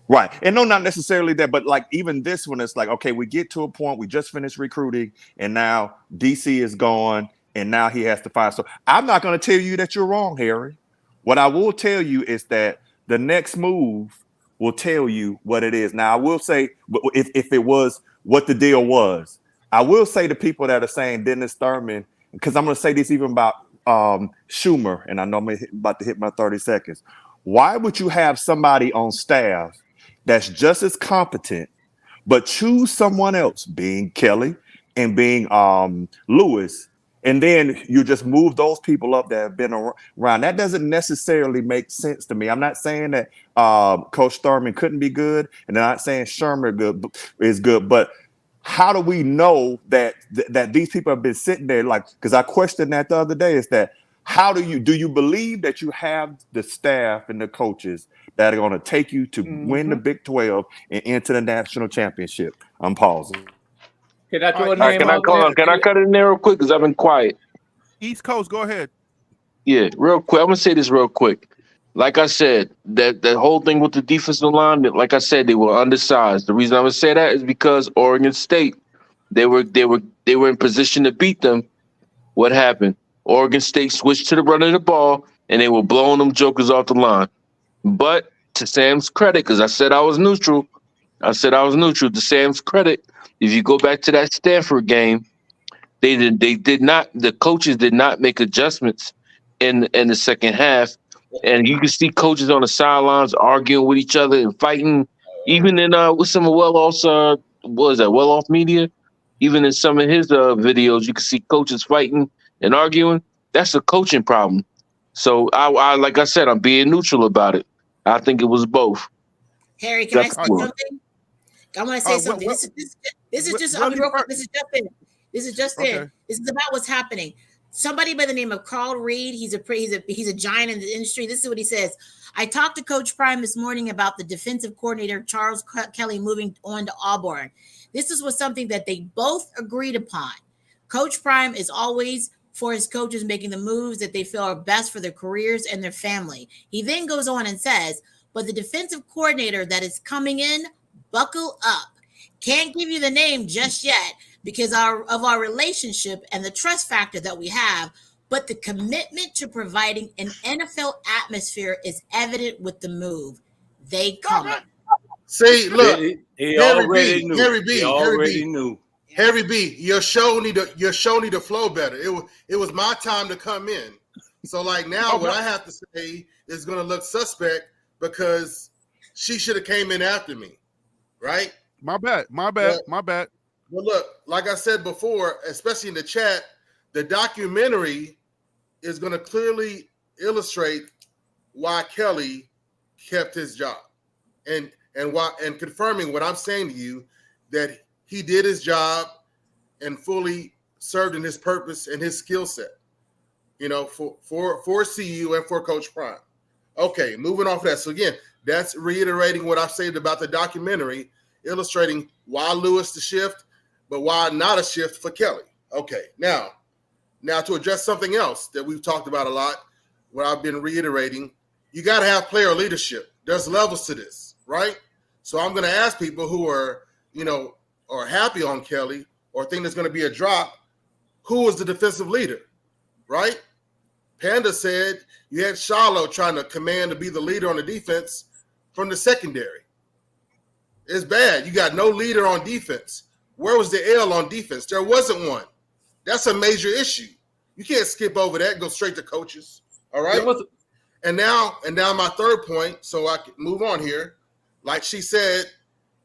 Right. And no, not necessarily that, but like even this one, it's like, okay, we get to a point, we just finished recruiting, and now DC is gone, and now he has to find. So I'm not going to tell you that you're wrong, Harry. What I will tell you is that the next move will tell you what it is. Now, I will say, if it was what the deal was, I will say to people that are saying Dennis Thurman, because I'm going to say this even about Schumer, and I know I'm about to hit my 30 seconds. Why would you have somebody on staff that's just as competent, but choose someone else, being Kelly and being Lewis, and then you just move those people up that have been around? That doesn't necessarily make sense to me. I'm not saying that Coach Thurman couldn't be good, and I'm not saying Shermer is good, but how do we know that these people have been sitting there? Like, because I questioned that the other day, is that how do you believe that you have the staff and the coaches that are going to take you to win the Big 12 and into the national championship? I'm pausing. Can I throw a name Can I cut in there real quick? Because I've been quiet. East Coast, go ahead. Yeah, real quick. I'm going to say this real quick. Like I said, that whole thing with the defensive line, like I said, they were undersized. The reason I'm going to say that is because Oregon State, they were in position to beat them. What happened? Oregon State switched to the run of the ball, and they were blowing them jokers off the line. But to Sam's credit, because I said I was neutral. To Sam's credit, if you go back to that Stanford game, they did not. The coaches did not make adjustments in the second half, and you can see coaches on the sidelines arguing with each other and fighting. Even in with some of Well-Off Media, even in some of his videos, you can see coaches fighting and arguing. That's a coaching problem. So I like I said, I'm being neutral about it. I think it was both. Harry, can I say something? I want to say something. This is just. I'll be real quick. This is just in. This is about what's happening. Somebody by the name of Carl Reed. He's a giant in the industry. This is what he says. I talked to Coach Prime this morning about the defensive coordinator Charles Kelly moving on to Auburn. This was something that they both agreed upon. Coach Prime is always for his coaches making the moves that they feel are best for their careers and their family. He then goes on and says, but the defensive coordinator that is coming in, buckle up. Can't give you the name just yet because of our relationship and the trust factor that we have, but the commitment to providing an NFL atmosphere is evident with the move. They come. See, look, he already knew. Harry B, your show need to flow better. It was my time to come in. So like now what I have to say is gonna look suspect because she should have came in after me. Right? My bad. Well, look, like I said before, especially in the chat, the documentary is going to clearly illustrate why Kelly kept his job, and confirming what I'm saying to you, that he did his job and fully served in his purpose and his skill set, for CU and for Coach Prime. Okay, moving off that. So again, that's reiterating what I've said about the documentary, illustrating why Lewis the shift, but why not a shift for Kelly. Okay, now to address something else that we've talked about a lot, what I've been reiterating, you got to have player leadership. There's levels to this, right? So I'm going to ask people who are happy on Kelly or think there's going to be a drop, who was the defensive leader, right? Panda said you had Shiloh trying to command to be the leader on the defense from the secondary. It's bad. You got no leader on defense. Where was the L on defense? There wasn't one. That's a major issue. You can't skip over that and go straight to coaches. All right. And now my third point, so I can move on here. Like she said,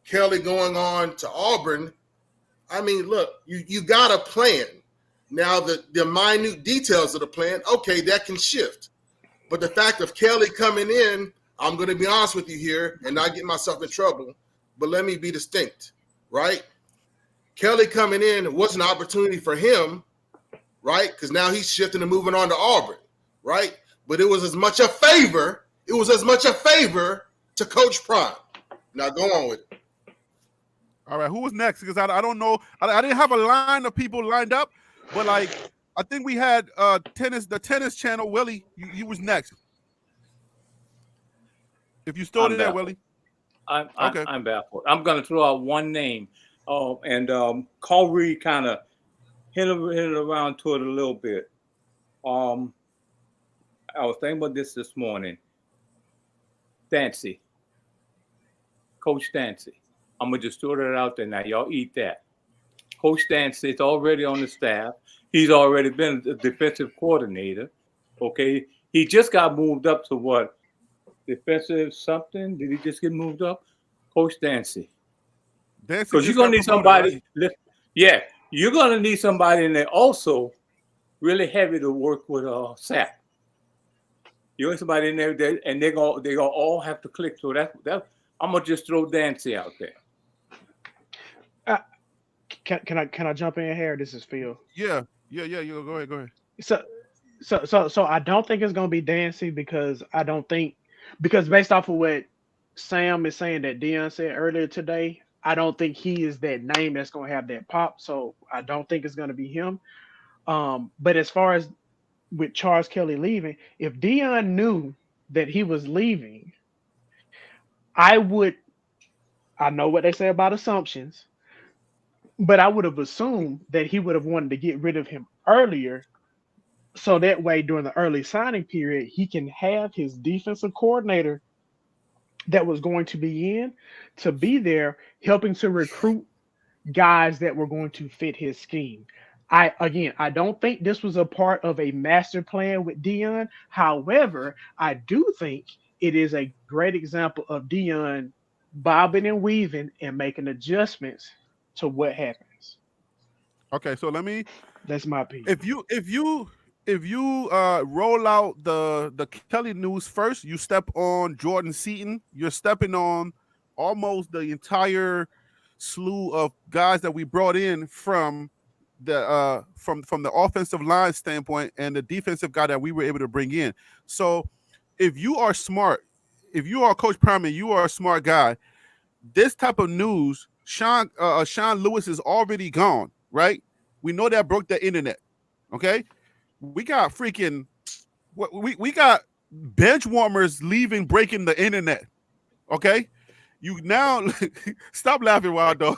Kelly going on to Auburn. I mean, look, you got a plan. Now the minute details of the plan, okay, that can shift. But the fact of Kelly coming in, I'm going to be honest with you here and not get myself in trouble, but let me be distinct, right? Kelly coming in was an opportunity for him, right? Because now he's shifting and moving on to Auburn, right? But it was as much a favor. It was as much a favor to Coach Prime. Now go on with it. All right, who was next? Because I don't know. I didn't have a line of people lined up, but like I think we had the tennis channel. Willie, you was next. If you still there, Willie. I'm baffled. I'm going to throw out one name, and Corey kind of hit around to it a little bit. I was thinking about this morning. Dancy, Coach Dancy. I'm gonna just throw that out there now. Y'all eat that. Coach Dancy is already on the staff. He's already been a defensive coordinator. Okay, he just got moved up to what? Defensive something? Did he just get moved up? Coach Dancy. Because you're gonna need somebody. Right? Yeah, you're gonna need somebody in there also really heavy to work with Sapp. You want somebody in there, and they're gonna all have to click. So that I'm gonna just throw Dancy out there. Can I jump in here? This is Phil. Yeah. You go ahead. So I don't think it's gonna be Dancy because based off of what Sam is saying that Deion said earlier today, I don't think he is that name that's gonna have that pop. So I don't think it's gonna be him. But as far as with Charles Kelly leaving, if Deion knew that he was leaving, I know what they say about assumptions, but I would have assumed that he would have wanted to get rid of him earlier. So that way, during the early signing period, he can have his defensive coordinator that was going to be there helping to recruit guys that were going to fit his scheme. I don't think this was a part of a master plan with Deion. However, I do think it is a great example of Deion bobbing and weaving and making adjustments to what happens. Okay, so that's my piece. If you roll out the Kelly news first, you step on Jordan Seaton. You're stepping on almost the entire slew of guys that we brought in from the offensive line standpoint and the defensive guy that we were able to bring in. So if you are smart, if you are Coach Prime and you are a smart guy, this type of news, Sean Lewis is already gone, right? We know that broke the internet. Okay, we got we got bench warmers leaving, breaking the internet. Okay. You now stop laughing, Waldo.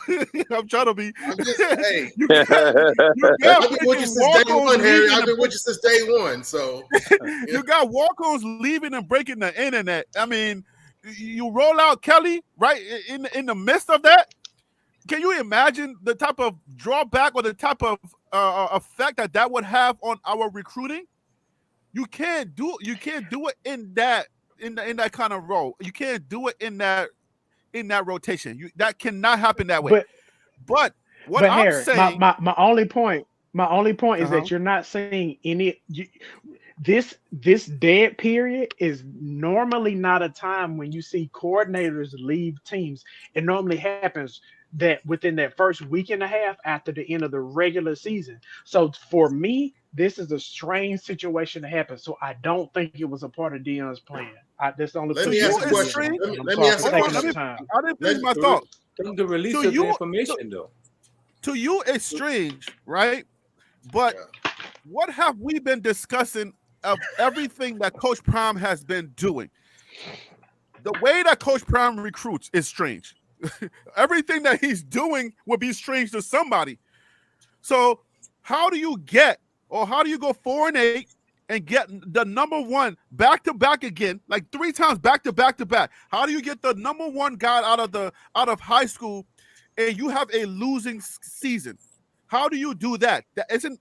I'm trying to be. I'm just, hey, I've been with you since day one, Harry. I've been with you since day one. So you got walk-ons leaving and breaking the internet. I mean, you roll out Kelly right in the midst of that. Can you imagine the type of drawback or the type of effect that would have on our recruiting? You can't do it in that kind of role. You can't do it in that rotation. That cannot happen that way. But I'm Harry, saying, my only point My only point is that you're not seeing any. This dead period is normally not a time when you see coordinators leave teams. It normally happens that within that first week and a half after the end of the regular season. So for me, this is a strange situation to happen. So I don't think it was a part of Deion's plan. That's the only. Let me ask a question. Let me ask a question. I didn't finish my thought. The release of the information, though. To you, it's strange, right? But what have we been discussing of everything that Coach Prime has been doing? The way that Coach Prime recruits is strange. Everything that he's doing would be strange to somebody. So how do you get, or how do you go 4-8 and get the number one back-to-back again, like 3 times back-to-back? How do you get the number one guy out of high school and you have a losing season? How do you do that?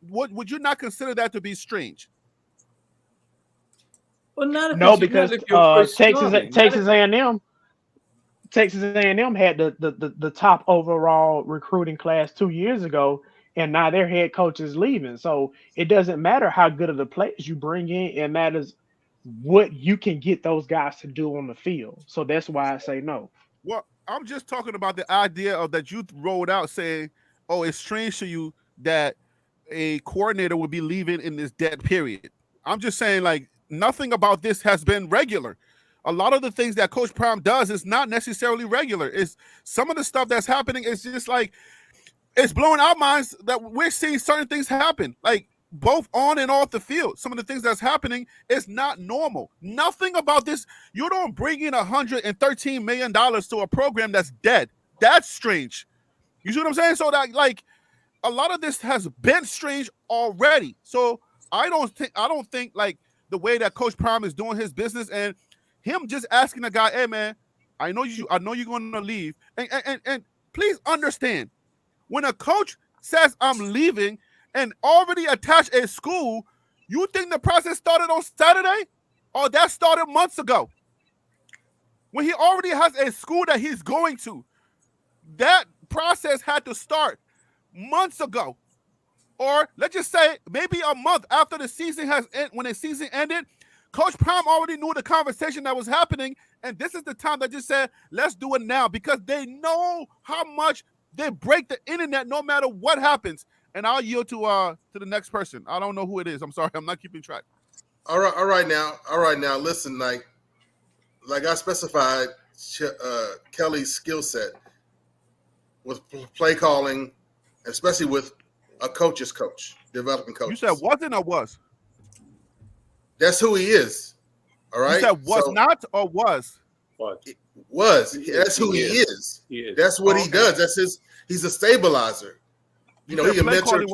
Would you not consider that to be strange? Well, no, because Texas A&M had the top overall recruiting class 2 years ago, and now their head coach is leaving. So it doesn't matter how good of the players you bring in; it matters what you can get those guys to do on the field. So that's why I say no. Well, I'm just talking about the idea of that you rolled out saying, oh, it's strange to you that a coordinator would be leaving in this dead period. I'm just saying, like, nothing about this has been regular. A lot of the things that Coach Prime does is not necessarily regular. It's some of the stuff that's happening is just like, it's blowing our minds that we're seeing certain things happen, like both on and off the field. Some of the things that's happening is not normal. Nothing about this. You don't bring in $113 million to a program that's dead. That's strange. You see what I'm saying? So that, like, a lot of this has been strange already. So I don't think like the way that Coach Prime is doing his business and him just asking a guy, hey man, I know you're going to leave. And please understand, when a coach says I'm leaving and already attached a school, you think the process started on Saturday? Or that started months ago? When he already has a school that he's going to, that process had to start months ago. Or let's just say maybe a month after the season when the season ended, Coach Prime already knew the conversation that was happening, and this is the time that just said, let's do it now, because they know how much they break the internet no matter what happens. And I'll yield to the next person. I don't know who it is. I'm sorry, I'm not keeping track. All right now. Listen, like I specified, Kelly's skill set with play calling, especially with a coach's coach, developing coach. You said wasn't or was? That's who he is. All right. You said was not or was? Was. That's who he is. That's what he does. He's a stabilizer. You know, he's a mentor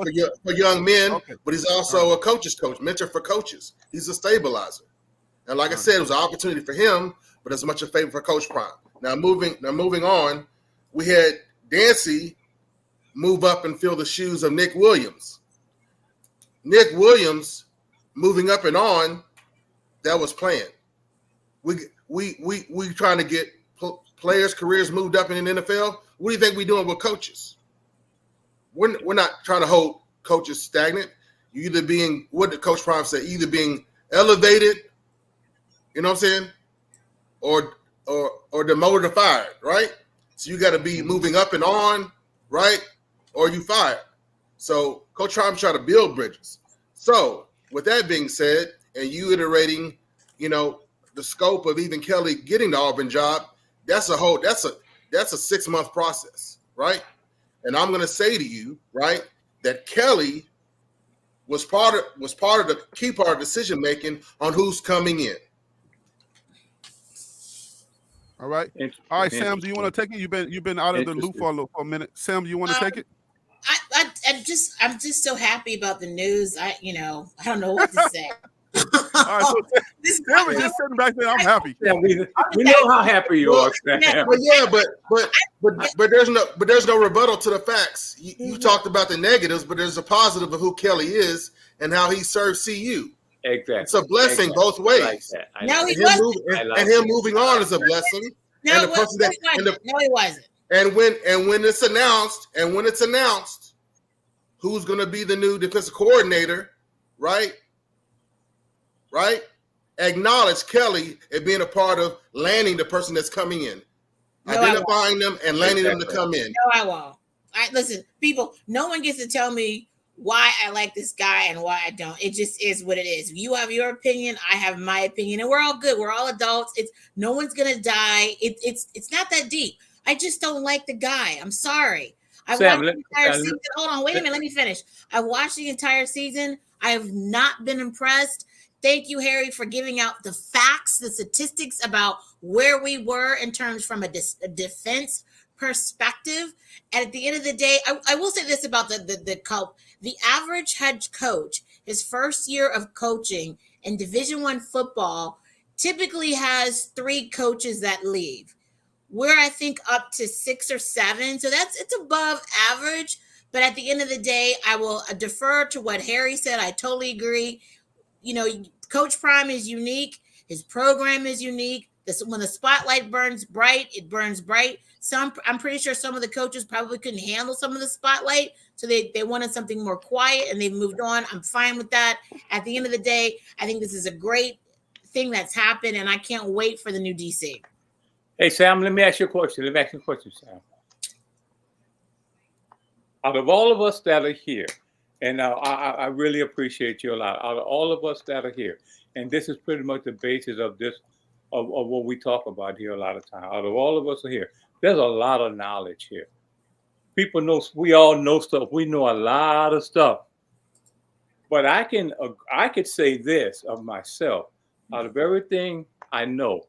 for young men, but he's also a coach's coach, mentor for coaches. He's a stabilizer. And like I said, it was an opportunity for him, but it's much a favor for Coach Prime. Now moving on, we had Dancy move up and fill the shoes of Nick Williams. Nick Williams moving up and on, that was planned. We trying to get players' careers moved up in the NFL. What do you think we're doing with coaches? We're not trying to hold coaches stagnant. You either being, what did Coach Prime say, either being elevated, you know what I'm saying, or demoted or fired, right? So you got to be moving up and on, right? Or you fired. So Coach Prime trying to build bridges. So with that being said, and you iterating, you know, the scope of even Kelly getting the Auburn job, that's a 6-month process, right? And I'm going to say to you, right, that Kelly was part of the key part of decision making on who's coming in. All right, Sam, do you want to take it? You've been out of the loop for a minute. Sam, do you want to take it? I'm just so happy about the news. I don't know what to say. All right, so Sam is just sitting back there. I'm happy. Yeah, we know how happy you are, Sam. But there's no rebuttal to the facts. You talked about the negatives, but there's a positive of who Kelly is and how he serves CU. Exactly. It's a blessing both ways. No, he wasn't. And him moving on is a blessing. No, he wasn't. And when it's announced, who's going to be the new defensive coordinator, right? Right? Acknowledge Kelly as being a part of landing the person that's coming in, identifying them and landing them to come in. No, I won't. Listen, people, no one gets to tell me why I like this guy and why I don't. It just is what it is. You have your opinion, I have my opinion, and we're all good. We're all adults. It's no one's gonna die. It's not that deep. I just don't like the guy. I'm sorry. I watched the entire season. Hold on, wait a minute. Let me finish. I watched the entire season. I have not been impressed. Thank you, Harry, for giving out the facts, the statistics about where we were in terms from a defense perspective. And at the end of the day, I will say this about the average head coach, his first year of coaching in Division I football, typically has 3 coaches that leave. We're, I think, up to 6 or 7. So it's above average. But at the end of the day, I will defer to what Harry said. I totally agree. You know, Coach Prime is unique. His program is unique. When the spotlight burns bright, it burns bright. I'm pretty sure some of the coaches probably couldn't handle some of the spotlight. So they wanted something more quiet and they've moved on. I'm fine with that. At the end of the day, I think this is a great thing that's happened and I can't wait for the new DC. Hey, Sam, let me ask you a question. Sam. Out of all of us that are here, and I really appreciate you a lot. Out of all of us that are here, and this is pretty much the basis of this, of what we talk about here a lot of time. Out of all of us are here, there's a lot of knowledge here. People know, we all know stuff. We know a lot of stuff. But I could say this of myself. Out of everything I know,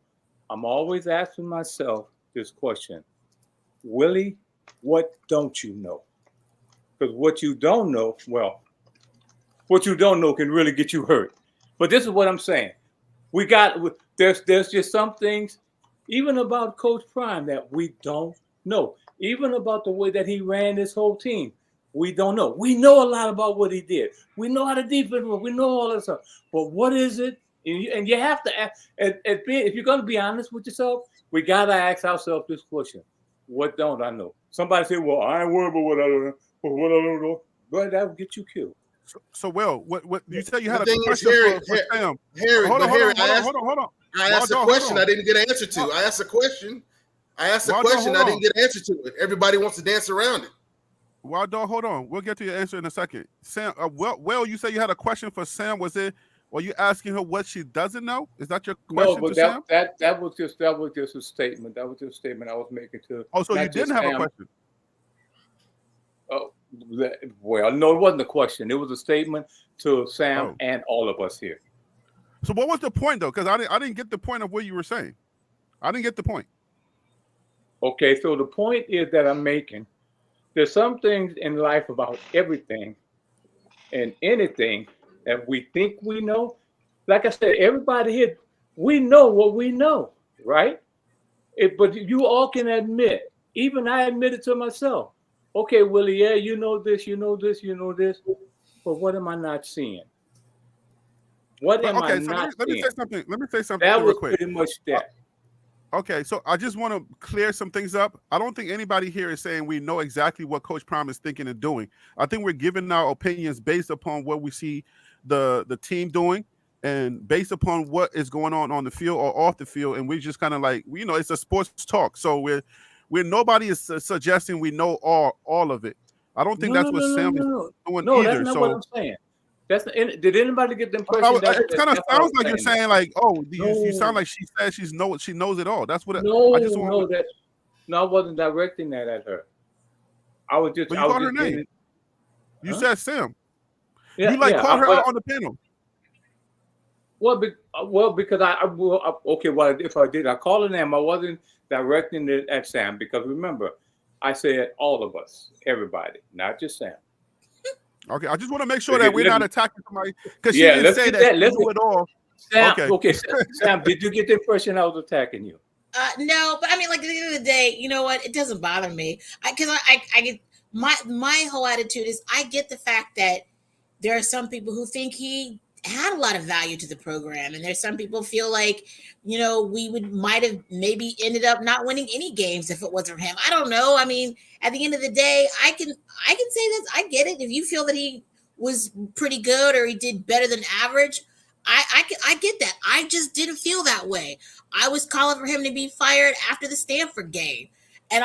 I'm always asking myself this question: Willie, what don't you know? Because what you don't know, well, what you don't know can really get you hurt. But this is what I'm saying. There's just some things, even about Coach Prime, that we don't know. Even about the way that he ran this whole team, we don't know. We know a lot about what he did. We know how the defense works. We know all that stuff. But what is it? And you have to ask, if you're going to be honest with yourself, we got to ask ourselves this question: what don't I know? Somebody say, well, I ain't worried about what I don't know. What I don't know. But that will get you killed. So Will, what you said you had The a thing is, question for Sam. Harry, Hold on. I asked a question I didn't get an answer to. I asked a question. I didn't get an answer to it. Everybody wants to dance around it. Wild dog, hold on. We'll get to your answer in a second. Sam, Will, you said you had a question for Sam. Were you asking her what she doesn't know? Is that your question to Sam? that was just a statement. That was just a statement I was making to. Oh, so you didn't have a question? Oh, well, no, it wasn't a question. It was a statement to Sam and all of us here. So what was the point, though? Because I didn't get the point of what you were saying. I didn't get the point. Okay, so the point is that I'm making, there's some things in life about everything and anything that we think we know. Like I said, everybody here, we know what we know, right? But you all can admit, even I admit it to myself. Okay, Willie, yeah, you know this, but what am I not seeing? What am I not seeing? Let me say something that real was quick. Pretty much that. Okay, so I just want to clear some things up. I don't think anybody here is saying we know exactly what Coach Prime is thinking and doing. I think we're giving our opinions based upon what we see the team doing and based upon what is going on the field or off the field. And we just kind of like, it's a sports talk. So we're nobody is suggesting we know all of it. I don't think that's what Sam is doing either. That's not what I'm saying. Did anybody get the impression it kind of sounds like you're saying like, you sound like she said she knows it all. That's what I wasn't directing that at her. I was just. But you called her name. You said Sam. Yeah, you called her out on the panel. Well, because if I did, I called her name. I wasn't directing it at Sam because remember, I said all of us, everybody, not just Sam. Okay, I just want to make sure that we're not attacking somebody because she didn't say that she knew it all. Sam, okay, Sam, did you get the impression I was attacking you? No, but I mean, like at the end of the day, you know what? It doesn't bother me because I get my whole attitude is I get the fact that there are some people who think he had a lot of value to the program. And there's some people feel like, you know, we might have maybe ended up not winning any games if it wasn't for him. I don't know. I mean, at the end of the day, I can say this. I get it. If you feel that he was pretty good or he did better than average, I get that. I just didn't feel that way. I was calling for him to be fired after the Stanford game. And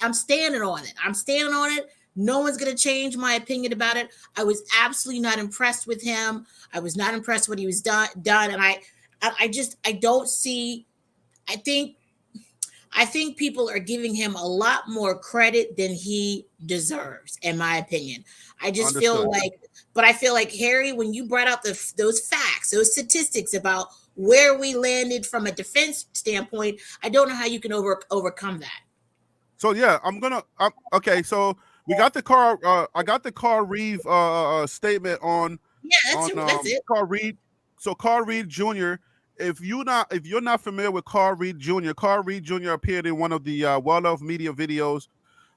I'm standing on it. I'm standing on it. No one's going to change my opinion about it. I was absolutely not impressed with him. I was not impressed with what he was done. And I don't see, I think people are giving him a lot more credit than he deserves, in my opinion. I just feel like, but I feel like, Harry, when you brought out those facts, those statistics about where we landed from a defense standpoint, I don't know how you can overcome that. So yeah, okay. So we got the I got the Carl Reeve statement on. Yeah, that's it. Carl Reed. So Carl Reed Jr. If you're not familiar with Carl Reed Jr., Carl Reed Jr. appeared in one of the well-loved media videos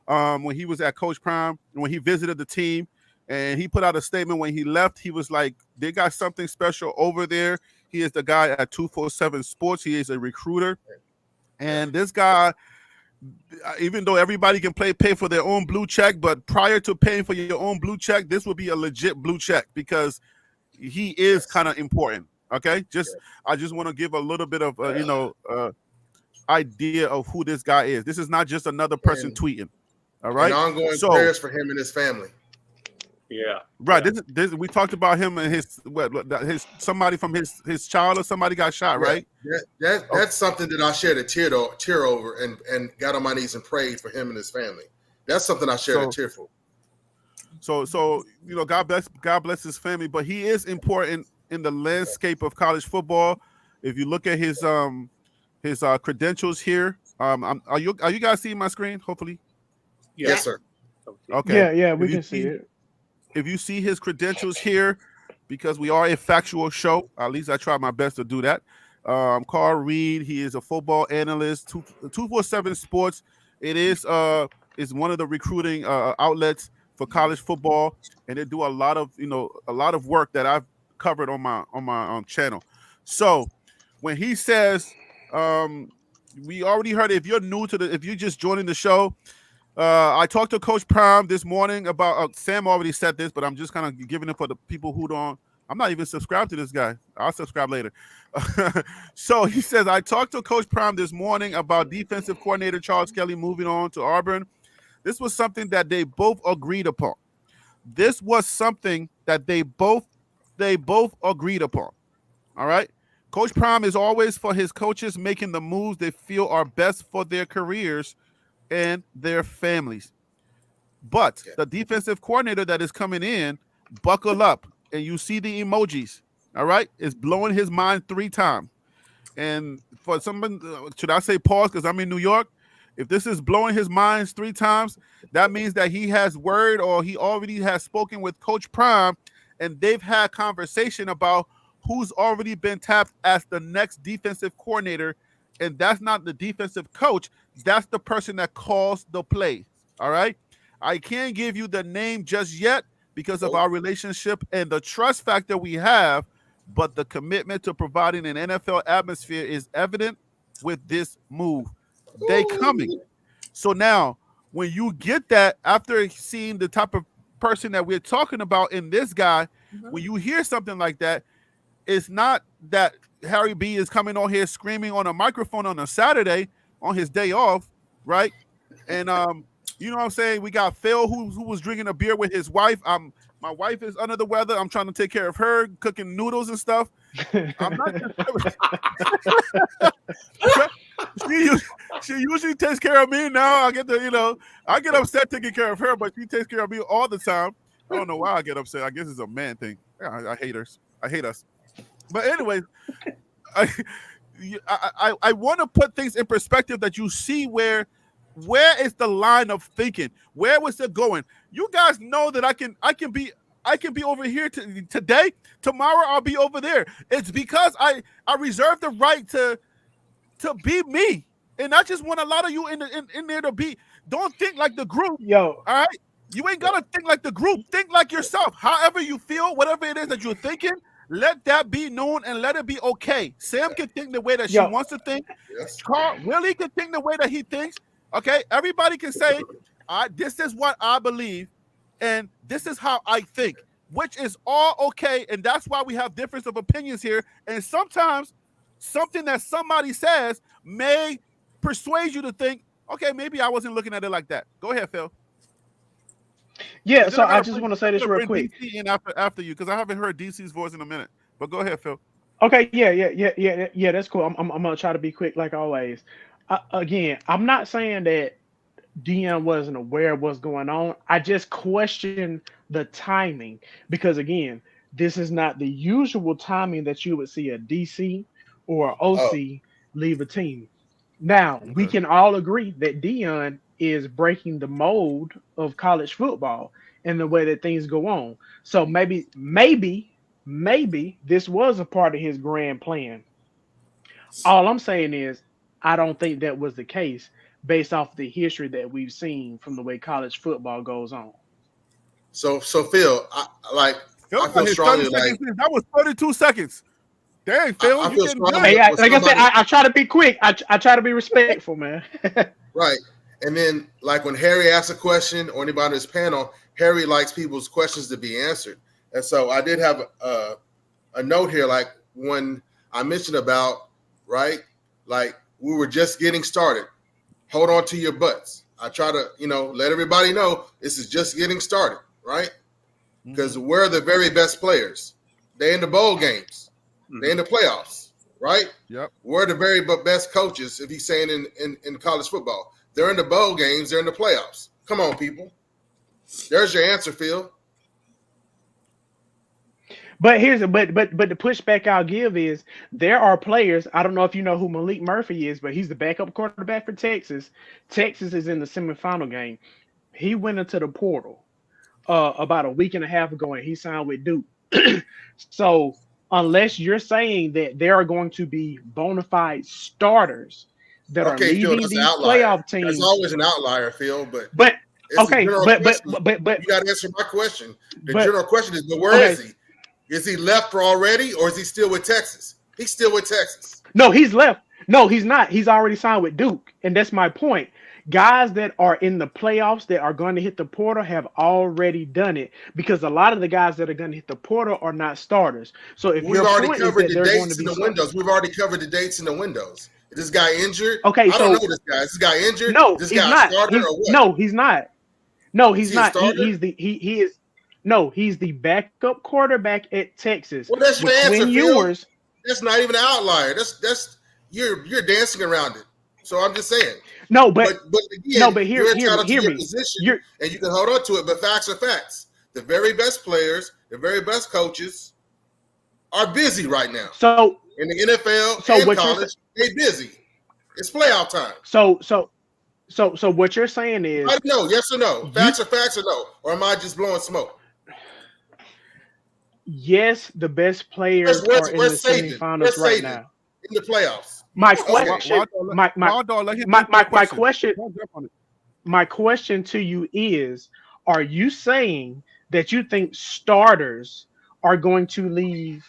when he was at Coach Prime, when he visited the team, and he put out a statement when he left. He was like, they got something special over there. He is the guy at 247 Sports. He is a recruiter. And this guy, even though everybody can pay for their own blue check, but prior to paying for your own blue check, this would be a legit blue check because he is kind of important. Okay, I just want to give a little bit of idea of who this guy is. This is not just another person tweeting. All right, and ongoing prayers for him and his family. Yeah, right. This we talked about him and his somebody from his child or somebody got shot. Right. That's something that I shared a tear over and got on my knees and prayed for him and his family. That's something I shared a tear for. So God bless his family, but he is important in the landscape of college football. If you look at his credentials here, are you guys seeing my screen? Hopefully, yes, sir. Okay, yeah, we can see it. If you see his credentials here, because we are a factual show, at least I try my best to do that. Carl Reed, he is a football analyst. 247 Sports, it is one of the recruiting outlets for college football, and they do a lot of work that I've covered on my channel. So when he says, we already heard it. If you're just joining the show, I talked to Coach Prime this morning about Sam already said this, but I'm just kind of giving it for the people who don't. I'm not even subscribed to this guy. I'll subscribe later. So he says, I talked to Coach Prime this morning about defensive coordinator Charles Kelly moving on to Auburn. This was something that they both agreed upon. All right. Coach Prime is always for his coaches making the moves they feel are best for their careers and their families. But the defensive coordinator that is coming in, buckle up, and you see the emojis. All right. It's blowing his mind 3 times. And for someone, should I say pause because I'm in New York? If this is blowing his mind 3 times, that means that he has word or he already has spoken with Coach Prime and they've had conversation about who's already been tapped as the next defensive coordinator. And that's not the defensive coach. That's the person that calls the plays. All right. I can't give you the name just yet because of our relationship and the trust factor we have, but the commitment to providing an NFL atmosphere is evident with this move. They coming. So now, when you get that after seeing the type of person that we're talking about in this guy, when you hear something like that, it's not that Harry B is coming on here screaming on a microphone on a Saturday on his day off, right? And you know what I'm saying? We got Phil who was drinking a beer with his wife. My wife is under the weather. I'm trying to take care of her, cooking noodles and stuff. I'm not. She usually takes care of me. Now I get upset taking care of her, but she takes care of me all the time. I don't know why I get upset. I guess it's a man thing. I hate her. I hate us. But anyway, I want to put things in perspective that you see where is the line of thinking? Where was it going? You guys know that I can be over here today. Tomorrow I'll be over there. It's because I reserve the right to be me, and I just want a lot of you in there to be. Don't think like the group, yo. All right, you ain't gotta think like the group. Think like yourself. However you feel, whatever it is that you're thinking, Let that be known and let it be okay. Sam can think the way that she Yo. wants to think. Yes. Willie can think the way that he thinks. Okay, everybody can say, this is what I believe, and this is how I think, which is all okay. And that's why we have difference of opinions here. And sometimes something that somebody says may persuade you to think, okay, maybe I wasn't looking at it like that. Go ahead, Phil. Yeah, so I just want to say this real quick. DC in after you, because I haven't heard DC's voice in a minute. But go ahead, Phil. Okay, yeah. That's cool. I'm gonna try to be quick like always. Again, I'm not saying that Deion wasn't aware of what's going on. I just question the timing because again, this is not the usual timing that you would see a DC or an OC leave a team. Now we can all agree that Deion is breaking the mold of college football and the way that things go on. So maybe this was a part of his grand plan. All I'm saying is I don't think that was the case based off the history that we've seen from the way college football goes on. So Phil, I feel strongly like that was 32 seconds. Dang, Phil, I feel strongly. Hey, like I said, I try to be quick. I try to be respectful, man. Right. And then, like when Harry asks a question or anybody on this panel, Harry likes people's questions to be answered. And so I did have a note here, like when I mentioned about, right, like we were just getting started. Hold on to your butts. I try to, let everybody know this is just getting started, right? Because we're the very best players. They in the bowl games. They in the playoffs, right? Yep. We're the very best coaches, if he's saying in college football. They're in the bowl games. They're in the playoffs. Come on, people. There's your answer, Phil. But the pushback I'll give is there are players. I don't know if you know who Malik Murphy is, but he's the backup quarterback for Texas. Texas is in the semifinal game. He went into the portal about a week and a half ago, and he signed with Duke. So unless you're saying that there are going to be bona fide starters that are leading these playoff teams, that's always an outlier, Phil. But you got to answer my question. The general question is, but where is he? Is he left already, or is he still with Texas? He's still with Texas. No, he's left. No, he's not. He's already signed with Duke, and that's my point. Guys that are in the playoffs that are going to hit the portal have already done it because a lot of the guys that are going to hit the portal are not starters. So if we've already covered the dates in the windows, we've already covered the dates in the windows. Is this guy injured? Okay, I don't know this guy. Is this guy injured? No, this he's guy not. Starter or what? No, he's not. No, he's not. He's the backup quarterback at Texas. Well, that's your answer, Phil. That's not even an outlier. That's you're dancing around it. So I'm just saying. No, but again, hear me. Position, and you can hold on to it. But facts are facts. The very best players, the very best coaches, are busy right now. So in the NFL and college, they're busy. It's playoff time. So what you're saying is, I don't know, yes or no. Facts are facts or no, or am I just blowing smoke? Yes, the best players are in the semifinals right now. In the playoffs. My question to you is, are you saying that you think starters are going to leave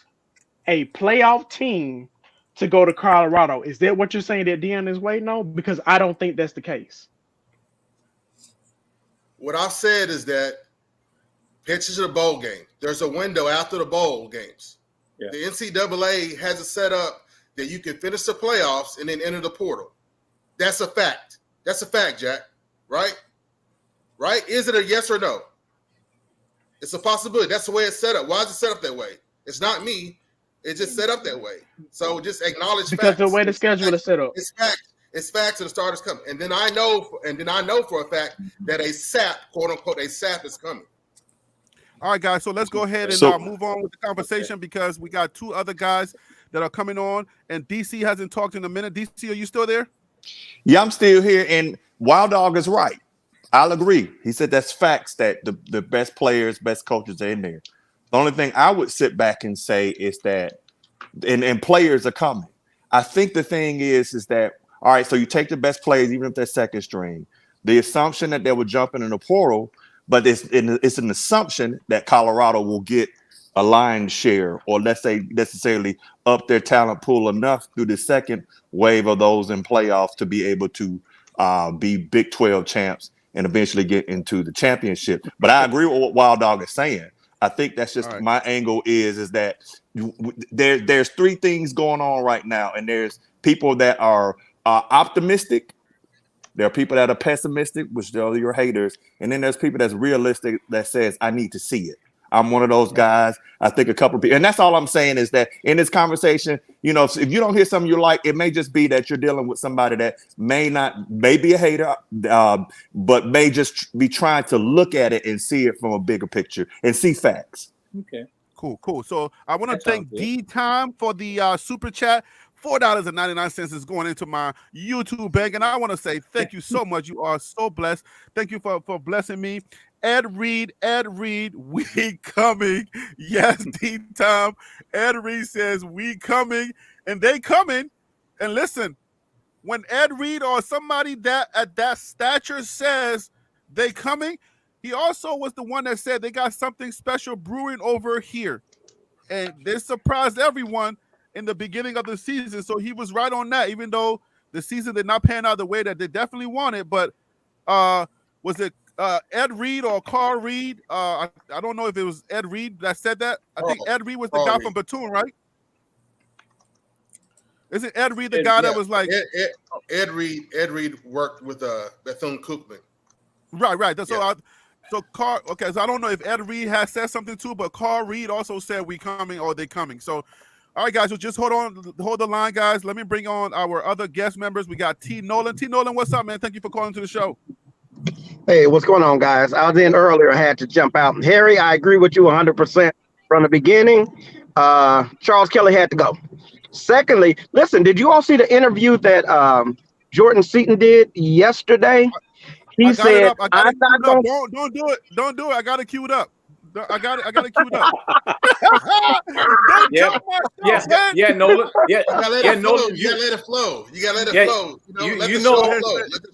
a playoff team to go to Colorado? Is that what you're saying that Deion is waiting on? Because I don't think that's the case. What I've said is that pitches to the bowl game. There's a window after the bowl games. Yeah. The NCAA has it set up that you can finish the playoffs and then enter the portal. That's a fact. That's a fact, Jack. Right? Right? Is it a yes or no? It's a possibility. That's the way it's set up. Why is it set up that way? It's not me. It's just set up that way. So just acknowledge because facts. The way the schedule is set up. It's facts. It's facts and the starters coming. And then I know for a fact that a SAP, quote unquote, a SAP is coming. All right, guys. So let's go ahead and move on with the conversation because we got two other guys that are coming on, and DC hasn't talked in a minute. DC, are you still there? Yeah, I'm still here, and Wild Dog is right. I'll agree. He said that's facts that the best players, best coaches are in there. The only thing I would sit back and say is that, and players are coming. I think the thing is that, all right, so you take the best players, even if they're second string, the assumption that they were jumping in the portal, but it's an assumption that Colorado will get a lion's share, or let's say necessarily up their talent pool enough through the second wave of those in playoffs to be able to be Big 12 champs and eventually get into the championship. But I agree with what Wild Dog is saying. I think that's just my angle is that there's three things going on right now, and there's people that are optimistic. There are people that are pessimistic, which are your haters, and then there's people that's realistic that says, I need to see it. I'm one of those guys. I think a couple of people, and that's all I'm saying is that in this conversation, if you don't hear something you like, it may just be that you're dealing with somebody that may be a hater, but may just be trying to look at it and see it from a bigger picture and see facts. Okay. Cool. So I want to thank D-Time for the super chat. $4.99 is going into my YouTube bank, and I want to say thank you so much. You are so blessed. Thank you for blessing me. Ed Reed, we coming. Yes, D-Time. Ed Reed says we coming, and they coming. And listen, when Ed Reed or somebody that at that stature says they coming, he also was the one that said they got something special brewing over here. And they surprised everyone in the beginning of the season. So he was right on that, even though the season did not pan out the way that they definitely wanted. But was it Ed Reed or Carl Reed? I don't know if it was Ed Reed that said that. I think Ed Reed was the guy from Bethune, right? Is it Ed Reed the guy that was like Ed Reed worked with Bethune-Cookman. Right. So Carl, okay, so I don't know if Ed Reed has said something too, but Carl Reed also said we coming or they coming. So all right, guys, so just hold the line, guys. Let me bring on our other guest members. We got T. Nolan. T. Nolan, what's up, man? Thank you for calling to the show. Hey, what's going on, guys? I was in earlier. I had to jump out. Harry, I agree with you 100% from the beginning. Charles Kelly had to go. Secondly, listen, did you all see the interview that Jordan Seaton did yesterday? He said, "I'm not going." Don't do it. Don't do it. I got it queued up. I got it queued up. Yeah, Nolan. Nolan. You gotta let it flow. You gotta let it flow.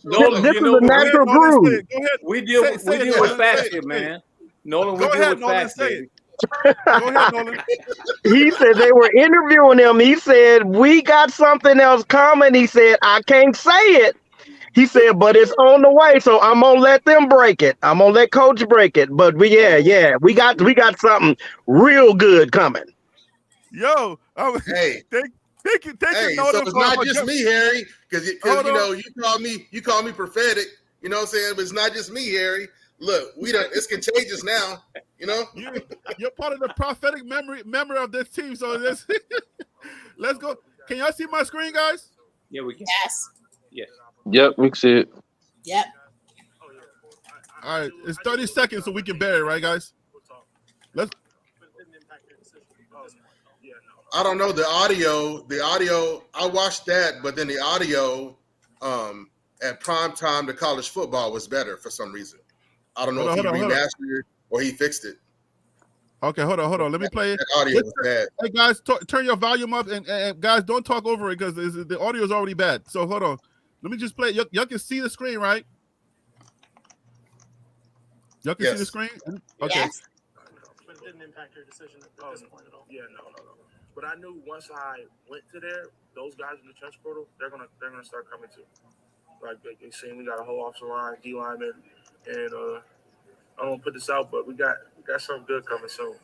Nolan, this is a natural groove. We deal with facts here, man. Nolan, we deal with facts. Go ahead, Nolan. He said they were interviewing him. He said, "We got something else coming." He said, "I can't say it." He said, "But it's on the way, so I'm gonna let them break it. I'm gonna let Coach break it." But we got something real good coming. Yo, hey, thank you. So it's not just me, Harry, because you call me prophetic. You know what I'm saying? But it's not just me, Harry. Look, it's contagious now. You know, you're part of the prophetic memory of this team. So let's go. Can y'all see my screen, guys? Yeah, we can. Yes. Yep, we can see it. Yep. All right, it's 30 seconds so we can bear it, right, guys? I don't know the audio. I watched that, but then the audio at prime time to college football was better for some reason. I don't know if he remastered it or he fixed it. Okay, hold on. Let me play it. That audio was bad. Hey guys, turn your volume up, and guys, don't talk over it because the audio is already bad. So hold on. Let me just play. Y'all can see the screen, right? Y'all can see the screen? Okay. Yes. But it didn't impact your decision at this point at all. Yeah, no. But I knew once I went to there, those guys in the transfer portal, they're gonna start coming too. Like they seen we got a whole offensive line, D lineman, and I don't put this out, but we got something good coming soon.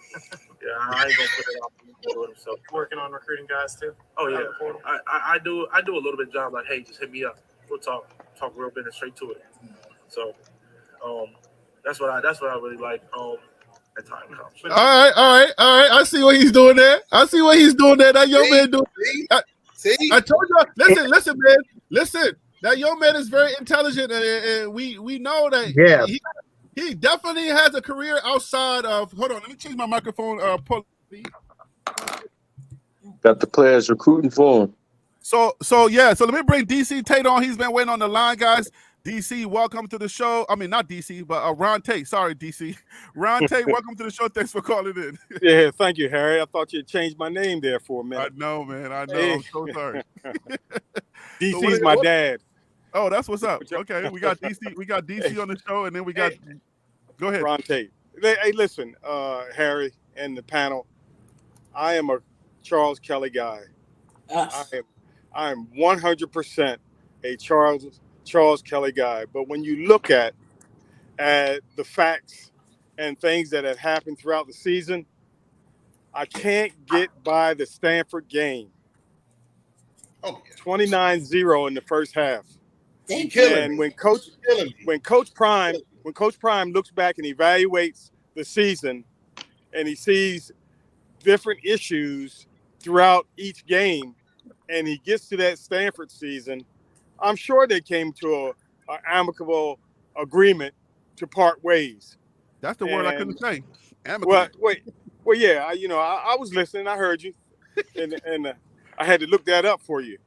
Yeah, I ain't gonna put it out for him. So working on recruiting guys too. Oh yeah, I do a little bit of job like, hey, just hit me up. We'll talk real bit and straight to it. So that's what I really like. At time comes. All right. I see what he's doing there. That young man doing. See? I told you. Listen, man. Listen. That young man is very intelligent, and we know that he definitely has a career outside of. Hold on, let me change my microphone. Got the players recruiting for him. So let me bring DC Tate on. He's been waiting on the line, guys. DC, welcome to the show. I mean, not DC, but Ron Tate. Sorry, DC. Ron Tate, welcome to the show. Thanks for calling in. Yeah, thank you, Harry. I thought you'd changed my name there for a minute. I know, man. I know. I'm so sorry. DC's my dad. Oh, that's what's up. Okay, we got DC on the show, and then we got. Go ahead, Ron Tate. Hey, listen, Harry and the panel. I am a Charles Kelly guy. I Us. am I am 100% a Charles Kelly guy. But when you look at the facts and things that have happened throughout the season, I can't get by the Stanford game. Oh, 29-0 in the first half. you Thank killing you. And me. when Coach Prime looks back and evaluates the season and he sees different issues throughout each game and he gets to that Stanford season, I'm sure they came to a amicable agreement to part ways. That's the word I couldn't And say. well, Amicable. yeah, I was listening, I heard you, and I had to look that up for you.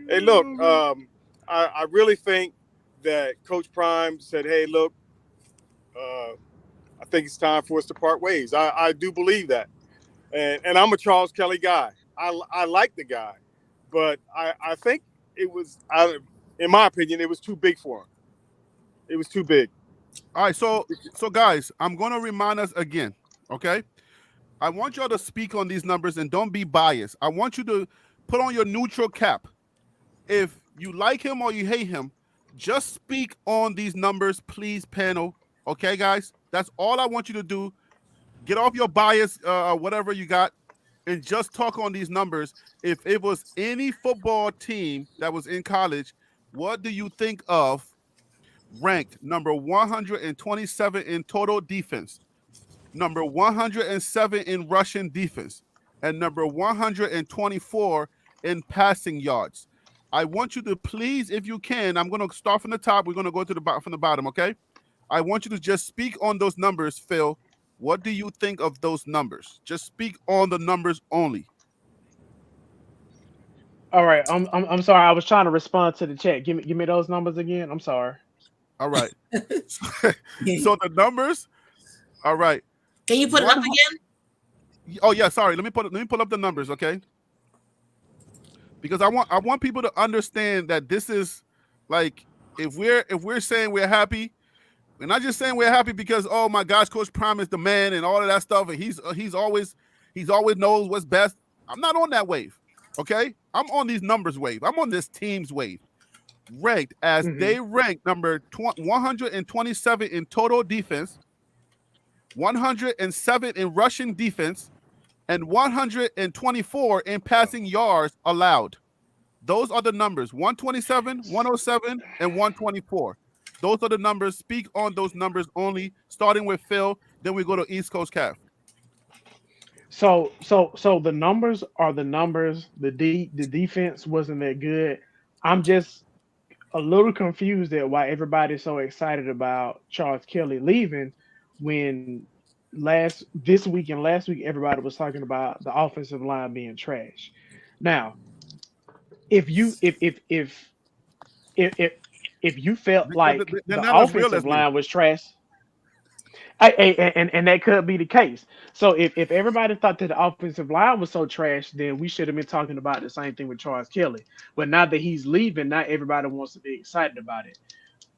Hey, look, I really think that Coach Prime said, "Hey, look, I think it's time for us to part ways." I do believe that, and I'm a Charles Kelly guy. I like the guy, but I think it was, in my opinion, it was too big for him. It was too big. All right, so guys, I'm gonna remind us again, okay? I want y'all to speak on these numbers and don't be biased. I want you to put on your neutral cap. If you like him or you hate him, just speak on these numbers, please, panel. Okay, guys? That's all I want you to do. Get off your bias, whatever you got, and just talk on these numbers. If it was any football team that was in college, what do you think of ranked number 127 in total defense, number 107 in rushing defense, and number 124 in passing yards? I want you to please, if you can, I'm going to start from the top. We're going to go to from the bottom, okay? I want you to just speak on those numbers, Phil. What do you think of those numbers? Just speak on the numbers only. All right. I'm sorry. I was trying to respond to the chat. Give me those numbers again. I'm sorry. All right. So the numbers. All right. Can you put it up again? Oh yeah, sorry. Let me pull up the numbers, okay? Because I want people to understand that this is like, if we're saying we're happy, we're not just saying we're happy because, oh my gosh, Coach Prime is the man and all of that stuff, and he's always knows what's best. I'm not on that wave, okay? I'm on these numbers wave. I'm on this team's wave. Ranked as they ranked number 127 in total defense, 107 in rushing defense, and 124 in passing yards allowed. Those are the numbers: 127, 107, and 124. Those are the numbers. Speak on those numbers only, starting with Phil. Then we go to East Coast Caf. So the numbers are the numbers. The defense wasn't that good. I'm just a little confused at why everybody's so excited about Charles Kelly leaving when this week and last week everybody was talking about the offensive line being trash. Now, if you if you felt like They're the not as real as offensive me. line was trash, and that could be the case. So if everybody thought that the offensive line was so trash, then we should have been talking about the same thing with Charles Kelly. But now that he's leaving, now everybody wants to be excited about it.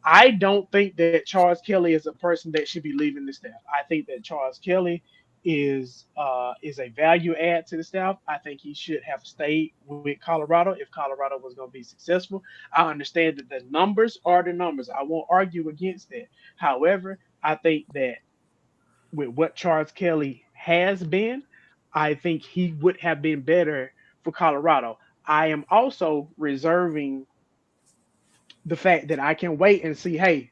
I don't think that Charles Kelly is a person that should be leaving the staff. I think that Charles Kelly is a value add to the staff. I think he should have stayed with Colorado if Colorado was going to be successful. I understand that the numbers are the numbers. I won't argue against that. However, I think that with what Charles Kelly has been, I think he would have been better for Colorado. I am also reserving the fact that I can wait and see, hey,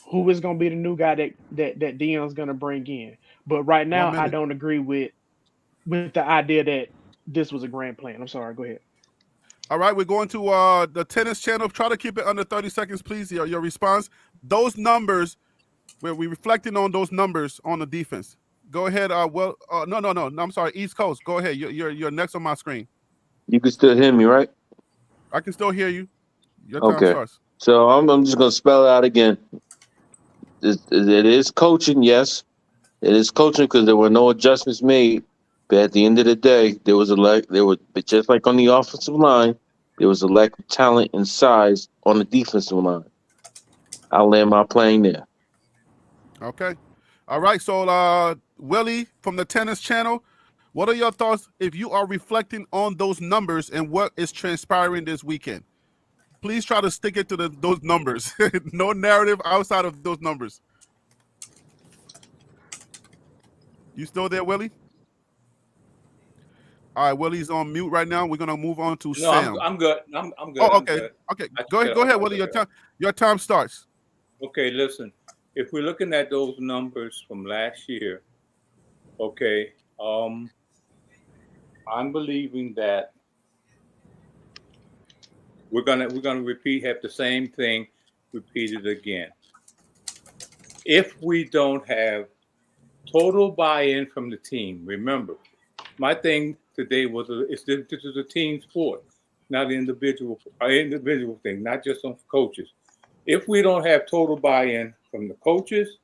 who is going to be the new guy that Deion's going to bring in. But right 1 now, I minute. don't agree with the idea that this was a grand plan. I'm sorry. Go ahead. All right, we're going to the tennis channel. Try to keep it under 30 seconds, please. Your response. Those numbers, we're reflecting on those numbers on the defense. Go ahead. No. I'm sorry. East Coast. Go ahead. You're next on my screen. You can still hear me, right? I can still hear you. Your time Okay. starts. So I'm just gonna spell it out again. It is coaching, yes. It is coaching because there were no adjustments made. But at the end of the day, there was just like on the offensive line, there was a lack of talent and size on the defensive line. I'll land my plane there. Okay. All right. So, Willie from the Tennis Channel, what are your thoughts if you are reflecting on those numbers and what is transpiring this weekend? Please try to stick it to those numbers. No narrative outside of those numbers. You still there, Willie? All right, Willie's on mute right now. We're gonna move on to No, Sam. I'm good. I'm good. Oh, I'm okay. good. Okay. I Go took ahead. it Go off. ahead, I Willie. took it off. Your time starts. Okay, listen. If we're looking at those numbers from last year, okay, I'm believing that we're gonna have the same thing repeated again. If we don't have total buy-in from the team, remember, my thing today was this is a team sport, not an individual thing, not just on coaches. If we don't have total buy-in from the coaches,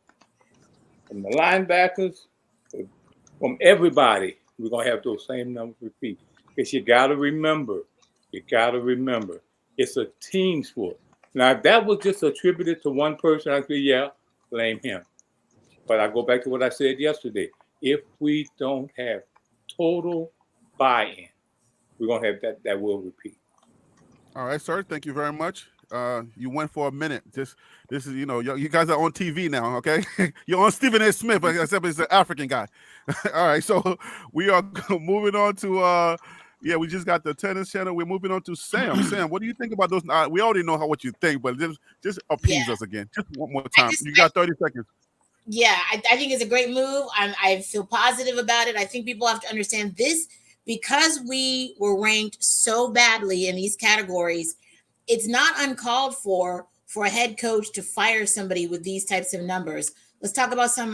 from the linebackers, from everybody, we're gonna have those same numbers repeat. Because you gotta remember, it's a team sport. Now, if that was just attributed to one person, I'd say, yeah, blame him. But I go back to what I said yesterday. If we don't have total buy-in, we're gonna have that will repeat. All right, sir. Thank you very much. You went for a minute. This is, you guys are on TV now, okay? You're on Stephen A. Smith, except it's an African guy. All right, so we are moving on to we just got the Tennis Channel. We're moving on to Sam. Sam, what do you think about those? We already know what you think, but just appease us again. Just one more time. You got 30 seconds. Yeah, I think it's a great move. I feel positive about it. I think people have to understand this because we were ranked so badly in these categories. It's not uncalled for a head coach to fire somebody with these types of numbers. Let's talk about some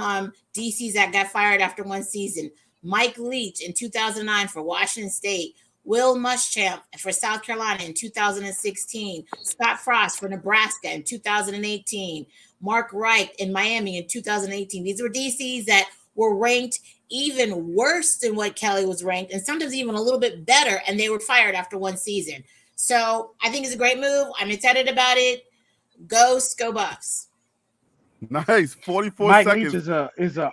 DCs that got fired after one season. Mike Leach in 2009 for Washington State. Will Muschamp for South Carolina in 2016. Scott Frost for Nebraska in 2018. Mark Wright in Miami in 2018. These were DCs that were ranked even worse than what Kelly was ranked, and sometimes even a little bit better, and they were fired after one season. So I think it's a great move. I'm excited about it. Go Buffs. Nice. 44 Mike seconds. Leach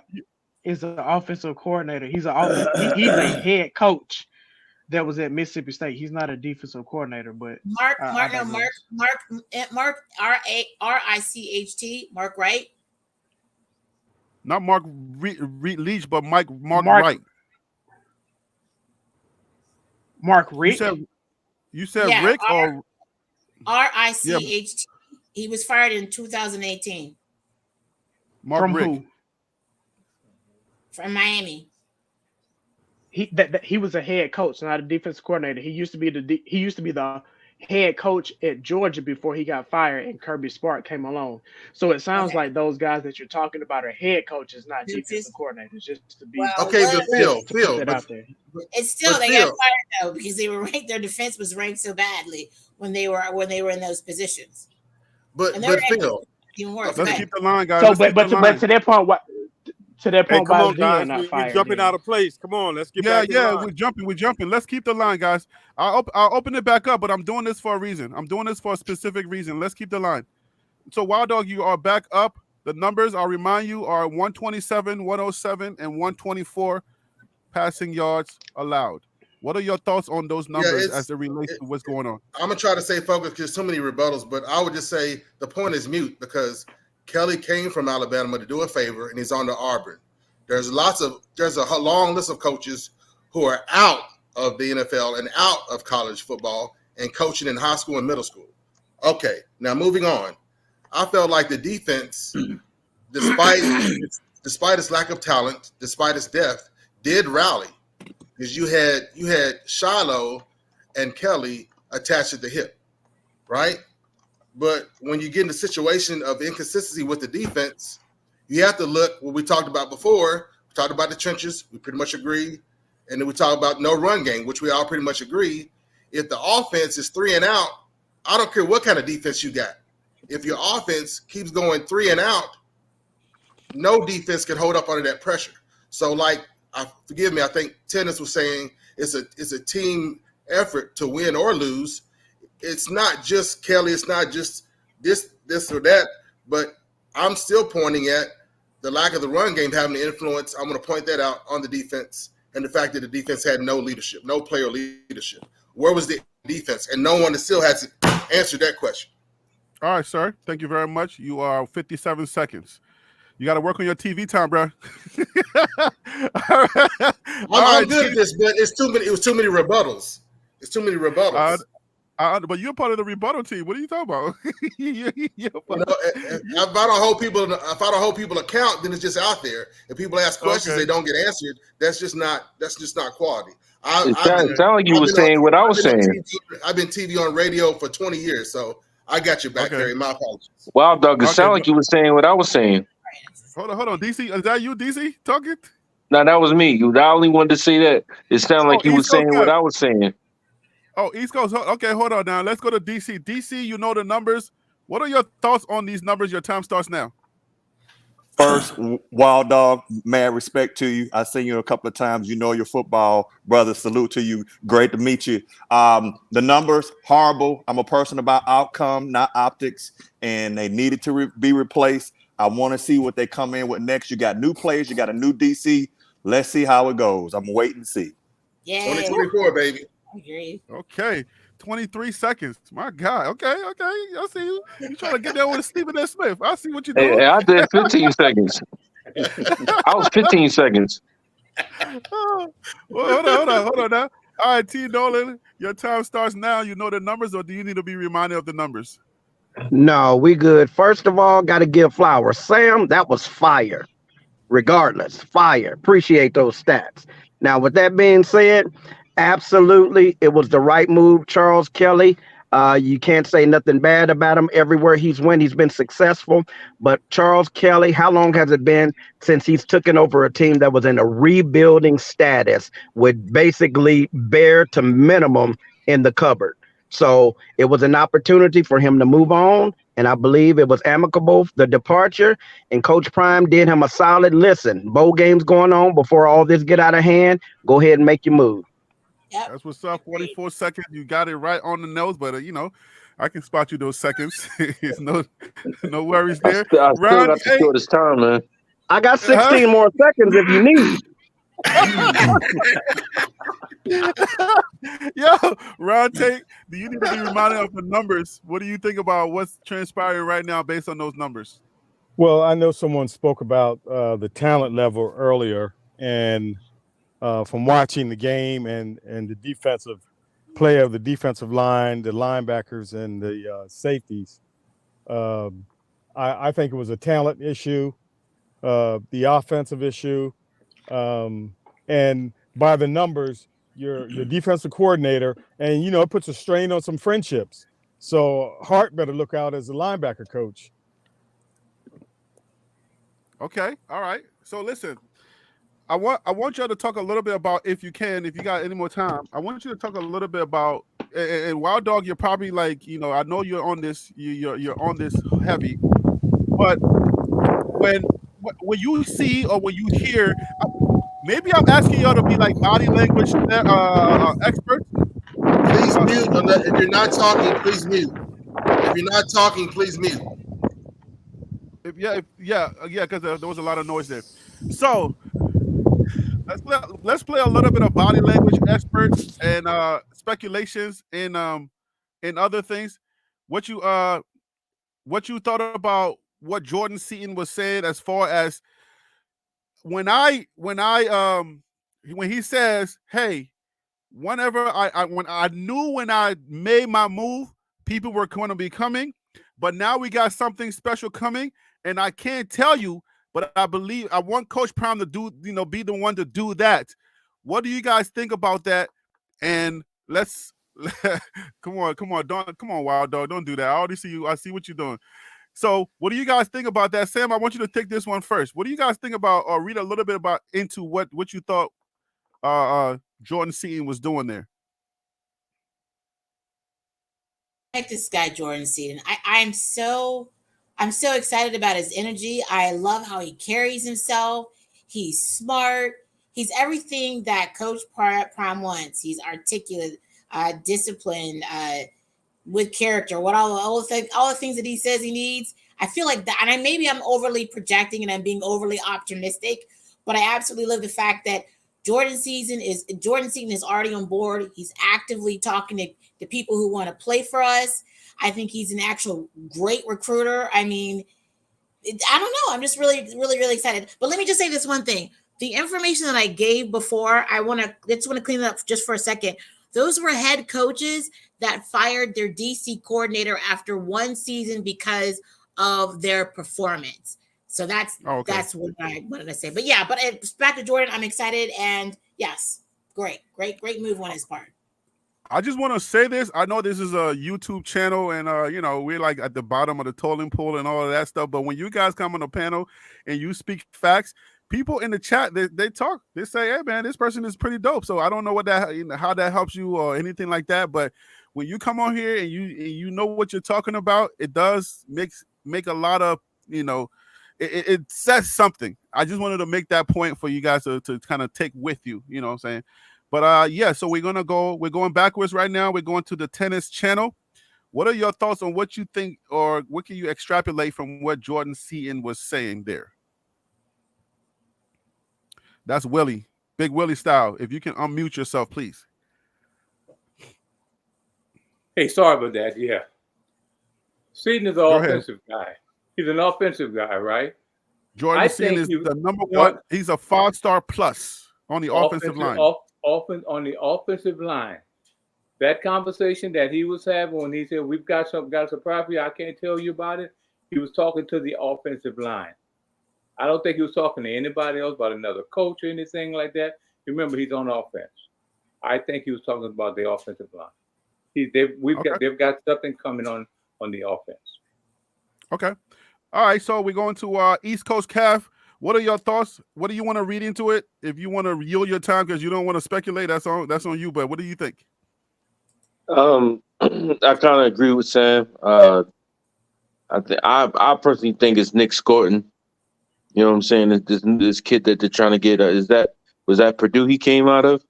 is an offensive coordinator. He's a head coach that was at Mississippi State. He's not a defensive coordinator, but Mark Richt. Mark Wright. Not Mark Leach, but Mark Wright. Mark Richt. You said Rick or Richt. Yeah. He was fired in 2018. From Rick. who? From Miami. He was a head coach, not a defensive coordinator. He used to be the head coach at Georgia before he got fired, and Kirby Smart came along. So it sounds like those guys that you're talking about are head coaches, not defensive coordinators. Just to be but Phil, it's still they got fired though because they were ranked. Their defense was ranked so badly when they were in those positions. But Phil, even worse. Let's keep the line, guys. So, but to that point, what? To that point, come why on, is guys. Deion not We're fired? jumping out of place. Come on, let's get back. We're jumping. Let's keep the line, guys. I'll open it back up, but I'm doing this for a reason. I'm doing this for a specific reason. Let's keep the line. So, Wild Dog, you are back up. The numbers, I'll remind you, are 127, 107, and 124 passing yards allowed. What are your thoughts on those numbers as it relates to what's going on? I'm going to try to stay focused because there's so many rebuttals, but I would just say the point is mute because Kelly came from Alabama to do a favor, and he's on to Auburn. There's a long list of coaches who are out of the NFL and out of college football and coaching in high school and middle school. Okay, now moving on. I felt like the defense, despite its lack of talent, despite its depth, did rally because you had Shiloh and Kelly attached at the hip, right? But when you get in the situation of inconsistency with the defense, you have to look what we talked about before. We talked about the trenches. We pretty much agree. And then we talk about no run game, which we all pretty much agree. If the offense is 3 and out, I don't care what kind of defense you got. If your offense keeps going 3 and out, no defense can hold up under that pressure. So, forgive me, I think Tennis was saying it's a team effort to win or lose. It's not just Kelly. It's not just this or that. But I'm still pointing at the lack of the run game having an influence. I'm going to point that out on the defense and the fact that the defense had no leadership, no player leadership. Where was the defense? And no one still has answered that question. All right, sir. Thank you very much. You are 57 seconds. You got to work on your TV time, bro. I'm good at this, but it's too many. It was too many rebuttals. It's too many rebuttals. But you're part of the rebuttal team. What are you talking about? If I don't hold people account, then it's just out there. If people ask questions, they don't get answered. That's just not quality. It sounds like you were saying what I was saying. I've been TV on radio for 20 years, so I got your back, Harry. My apologies. Wow, Doug, it sounded like you were saying what I was saying. Hold on, DC. Is that you, DC, talking? No, that was me. I only wanted to say that. It sounded like you were saying what I was saying. Oh, East Coast. Okay, hold on now. Let's go to DC. DC, you know the numbers. What are your thoughts on these numbers? Your time starts now. First, Wild Dog, mad respect to you. I've seen you a couple of times. You know your football, brother. Salute to you. Great to meet you. The numbers, horrible. I'm a person about outcome, not optics, and they needed to be replaced. I want to see what they come in with next. You got new players. You got a new DC. Let's see how it goes. I'm waiting to see. Yeah. 2024, baby. Okay. 23 seconds. My God. Okay. I see you. You trying to get there with Stephen S. Smith. I see what you're doing. Hey, I did 15 seconds. I was 15 seconds. Well, hold on now. All right, T. Nolan, your time starts now. You know the numbers, or do you need to be reminded of the numbers? No, we good. First of all, got to give flowers. Sam, that was fire. Regardless, fire. Appreciate those stats. Now, with that being said, absolutely, it was the right move. Charles Kelly, you can't say nothing bad about him. Everywhere he's went, he's been successful. But Charles Kelly, how long has it been since he's taken over a team that was in a rebuilding status with basically bare to minimum in the cupboard? So it was an opportunity for him to move on. And I believe it was amicable, the departure. And Coach Prime did him a solid listen. Bowl games going on before all this get out of hand. Go ahead and make your move. Yep. That's what's up. 44 seconds. You got it right on the nose, but I can spot you those seconds. no worries there. I still got the shortest time, man. I got 16 more seconds if you need. Yo, Ron Tate, do you need to be reminded of the numbers? What do you think about what's transpiring right now based on those numbers? Well, I know someone spoke about the talent level earlier, and from watching the game and the defensive play of the defensive line, the linebackers, and the safeties, I think it was a talent issue, the offensive issue, and by the numbers, your defensive coordinator, and it puts a strain on some friendships. So Hart better look out as a linebacker coach. Okay, all right. So listen, I want you to talk a little bit about, if you got any more time, I want you to talk a little bit about, and Wild Dog, you're probably like, I know you're on this, you're on this heavy, but when you see or when you hear, maybe I'm asking y'all to be like body language experts. Please mute. If you're not talking, please mute. If you're not talking, please mute. Yeah, because there was a lot of noise there. So let's play a little bit of body language experts and speculations and other things. What you thought about what Jordan Seaton was saying as far as when he says, hey, whenever when I made my move, people were going to be coming, but now we got something special coming, and I can't tell you, but I believe I want Coach Prime to do, be the one to do that. What do you guys think about that? And let's come on, Wild Dog, don't do that. I already see you. I see what you're doing. So what do you guys think about that? Sam, I want you to take this one first. What do you guys think about, or read a little bit about into what you thought Jordan Seaton was doing there? I like this guy, Jordan Seaton. I'm so excited about his energy. I love how he carries himself. He's smart. He's everything that Coach Prime wants. He's articulate, disciplined, with character. What all the things that he says he needs. I feel like that, and maybe I'm overly projecting and I'm being overly optimistic, but I absolutely love the fact that Jordan Seaton is already on board. He's actively talking to people who want to play for us. I think he's an actual great recruiter. I mean, I don't know. I'm just really, really, really excited. But let me just say this one thing. The information that I gave before, I just want to clean it up just for a second. Those were head coaches that fired their DC coordinator after one season because of their performance. So that's what I wanted to say. But yeah, back to Jordan, I'm excited. And yes, great move on his part. I just want to say this. I know this is a YouTube channel and, we're like at the bottom of the totem pole and all of that stuff. But when you guys come on the panel and you speak facts, people in the chat, they talk. They say, hey, man, this person is pretty dope. So I don't know how that helps you or anything like that. But when you come on here and you know what you're talking about, it does make a lot of, it says something. I just wanted to make that point for you guys to kind of take with you. You know what I'm saying? But so we're going backwards right now. We're going to the tennis channel. What are your thoughts on what you think, or what can you extrapolate from what Jordan Seaton was saying there? That's Willie, Big Willie style. If you can unmute yourself, please. Hey, sorry about that. Yeah. Seaton is an offensive guy. He's an offensive guy, right? Jordan Seaton is the number one. He's a 5-star plus on the offensive line. On the offensive line. That conversation that he was having when he said, we've got some property, I can't tell you about it. He was talking to the offensive line. I don't think he was talking to anybody else about another coach or anything like that. Remember, he's on offense. I think he was talking about the offensive line. They've got something coming on the offense. Okay. All right. So we're going to East Coast Calf. What are your thoughts? What do you want to read into it? If you want to yield your time because you don't want to speculate, that's on you. But what do you think? I kind of agree with Sam. I personally think it's Nick Scorton. You know what I'm saying? This kid that they're trying to get. Was that Purdue he came out of?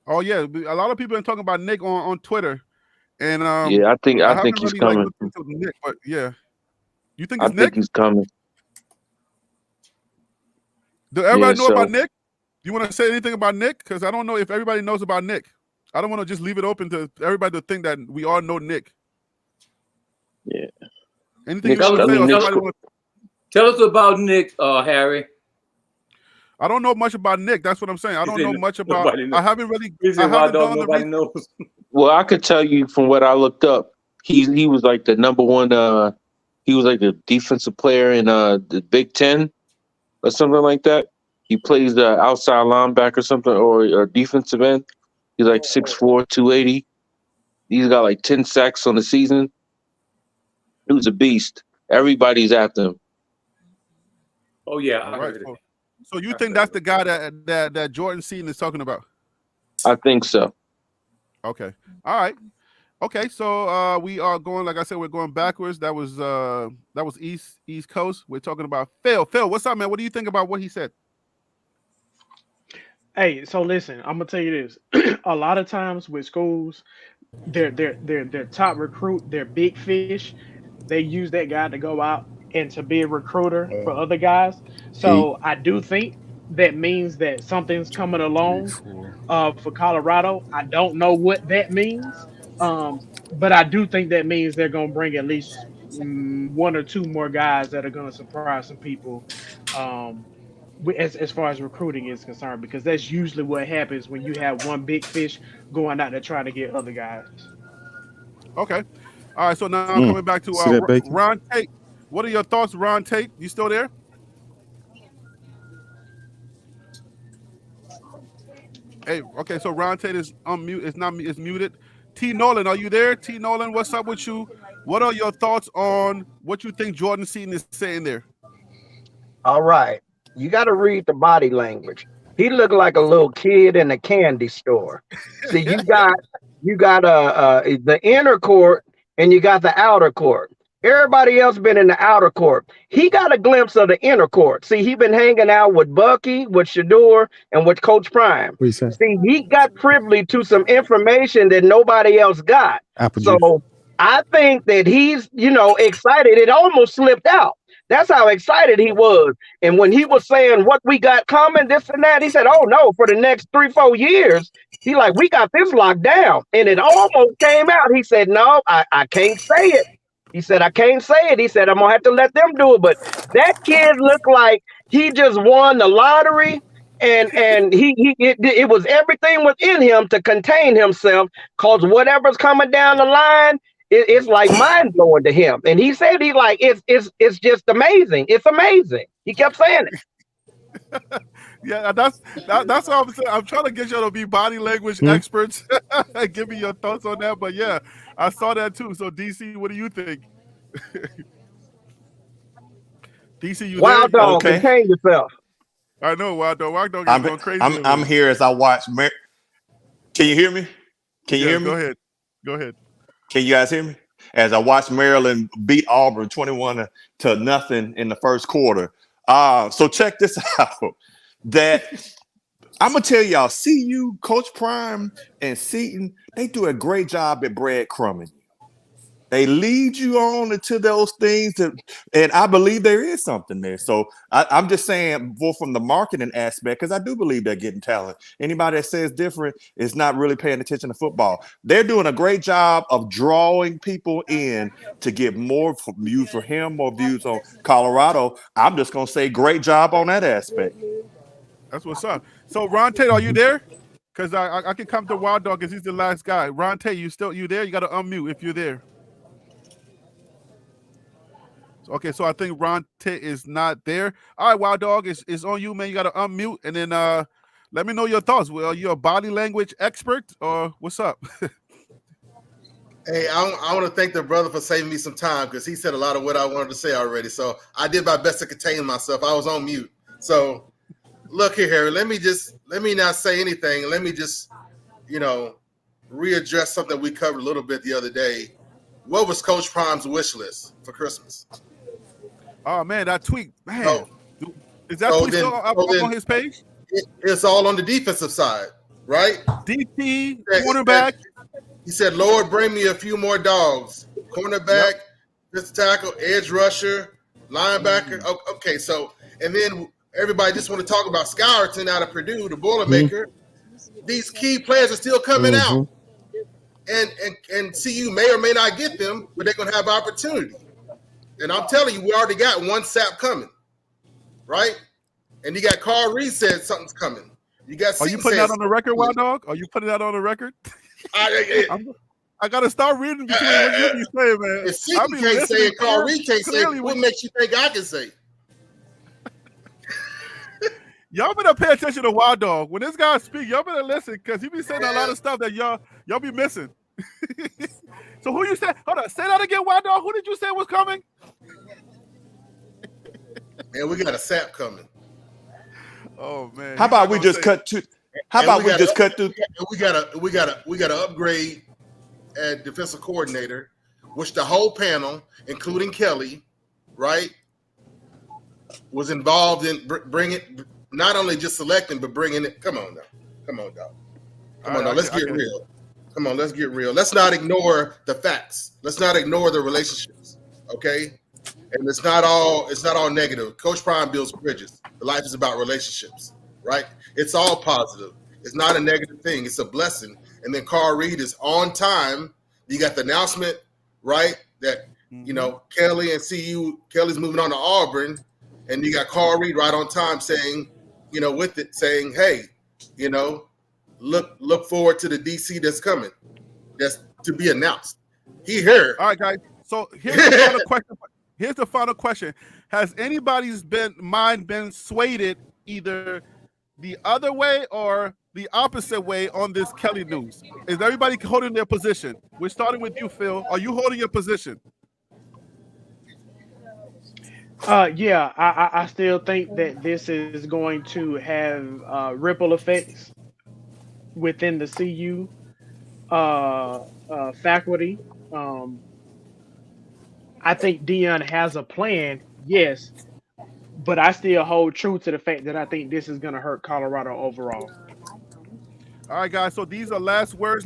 Oh yeah, a lot of people are talking about Nick on Twitter, and I think he's coming. Nick, but yeah, you think it's Nick? I think he's coming. Do everybody know about Nick? You want to say anything about Nick? Because I don't know if everybody knows about Nick. I don't want to just leave it open to everybody to think that we all know Nick. Yeah. Anything you want to say? Tell us about Nick, Harry. I don't know much about Nick. That's what I'm saying. I don't know much about. I haven't really. Nobody knows. Well, I could tell you from what I looked up. He was like the number one. He was like the defensive player in the Big Ten or something like that. He plays the outside linebacker or something, or defensive end. He's like 6'4", 280. He's got like 10 sacks on the season. He was a beast. Everybody's after him. Oh yeah. All right. So you think that's the guy that Jordan Seaton is talking about? I think so. Okay. All right. Okay. So we are going, like I said, we're going backwards. That was East Coast. We're talking about Phil. Phil, what's up, man? What do you think about what he said? Hey, so listen, I'm gonna tell you this. A lot of times with schools, their top recruit, their big fish, they use that guy to go out and to be a recruiter for other guys. So I do think that means that something's coming along for Colorado. I don't know what that means, but I do think that means they're gonna bring at least one or two more guys that are gonna surprise some people. As far as recruiting is concerned, because that's usually what happens when you have one big fish going out there trying to get other guys. Okay. All right. So now I'm coming back to Ron Tate. What are your thoughts, Ron Tate? You still there? Hey, okay. So Ron Tate is unmute. It's muted. T. Nolan, are you there? T. Nolan, what's up with you? What are your thoughts on what you think Jordan Seaton is saying there? All right. You got to read the body language. He looked like a little kid in a candy store. See, you got the inner court and you got the outer court. Everybody else been in the outer court. He got a glimpse of the inner court. See, he been hanging out with Bucky, with Shador, and with Coach Prime. See, he got privy to some information that nobody else got. So I think that he's, excited. It almost slipped out. That's how excited he was. And when he was saying what we got coming, this and that, he said, oh no, for the next 3-4 years, he like, we got this locked down. And it almost came out. He said, no, I can't say it. He said, I can't say it. He said, I'm gonna have to let them do it. But that kid looked like he just won the lottery. And it was everything within him to contain himself, because whatever's coming down the line, it's like mind blowing to him. And he said it's just amazing. It's amazing. He kept saying it. Yeah, that's what I'm saying. I'm trying to get y'all to be body language experts. Give me your thoughts on that. But yeah, I saw that too. So DC, what do you think? DC, you Wild there? dog, contain yourself. I know, Wild Dog is going crazy. I'm here as I watch. Can you hear me? Can you hear me? Go ahead. Can you guys hear me? As I watched Maryland beat Auburn 21-0 in the first quarter. So check this out. That I'm gonna tell y'all, CU, Coach Prime and Seaton, they do a great job at breadcrumbing. They lead you on into those things, and I believe there is something there. So I'm just saying, more from the marketing aspect, because I do believe they're getting talent. Anybody that says different is not really paying attention to football. They're doing a great job of drawing people in to get more views for him, more views on Colorado. I'm just going to say great job on that aspect. That's what's up. So Ron Tate, are you there? Because I can come to Wild Dog because he's the last guy. Ron Tate, you there? You got to unmute if you're there. Okay, so I think Ron Tate is not there. All right, Wild Dog, it's on you, man. You got to unmute, and then let me know your thoughts. Well, you're a body language expert, or what's up? Hey, I want to thank the brother for saving me some time, because he said a lot of what I wanted to say already. So I did my best to contain myself. I was on mute. So look here, Harry. Let me not say anything. Let me just, readdress something we covered a little bit the other day. What was Coach Prime's wish list for Christmas? Oh man, that tweet, man. Oh. Is that tweet still up on his page? It's all on the defensive side, right? DT, cornerback. He said, Lord, bring me a few more dogs. Cornerback, fifth tackle, edge rusher, linebacker. Okay, so, and then everybody just want to talk about Scourton out of Purdue, the Boilermaker. These key players are still coming out. And CU may or may not get them, but they're going to have opportunity. And I'm telling you, we already got one sap coming, right? And you got Carl Reed said something's coming. You got. Are you putting that on the record, Wild Dog? Are you putting that on the record? I got to start reading between what you be saying, man. If Seaton can't say it, Carl Reed can't say it, what makes you think I can say it? Y'all better pay attention to Wild Dog. When this guy speak, y'all better listen, because he be saying a lot of stuff that y'all be missing. So who you said? Hold on, say that again, Wild Dog. Who did you say was coming? Man, we got a sap coming. Oh man. How about we just cut to? How about we just cut through? We got to upgrade at defensive coordinator, which the whole panel, including Kelly, right, was involved in bringing. Not only just selecting, but bringing it. Come on now. Let's get real. Come on, let's get real. Let's not ignore the facts. Let's not ignore the relationships. Okay, and it's not all negative. Coach Prime builds bridges. The life is about relationships, right? It's all positive. It's not a negative thing. It's a blessing. And then Carl Reed is on time. You got the announcement, right? That Kelly and Kelly's moving on to Auburn, and you got Carl Reed right on time saying, saying, hey, look forward to the DC that's coming. That's to be announced. He here. All right, guys. So here's the final question. Here's the final question. Has anybody's mind been swayed either the other way or the opposite way on this Kelly news? Is everybody holding their position? We're starting with you, Phil. Are you holding your position? Yeah, I still think that this is going to have ripple effects within the CU faculty. I think Deion has a plan, yes, but I still hold true to the fact that I think this is going to hurt Colorado overall. All right, guys. So these are last words,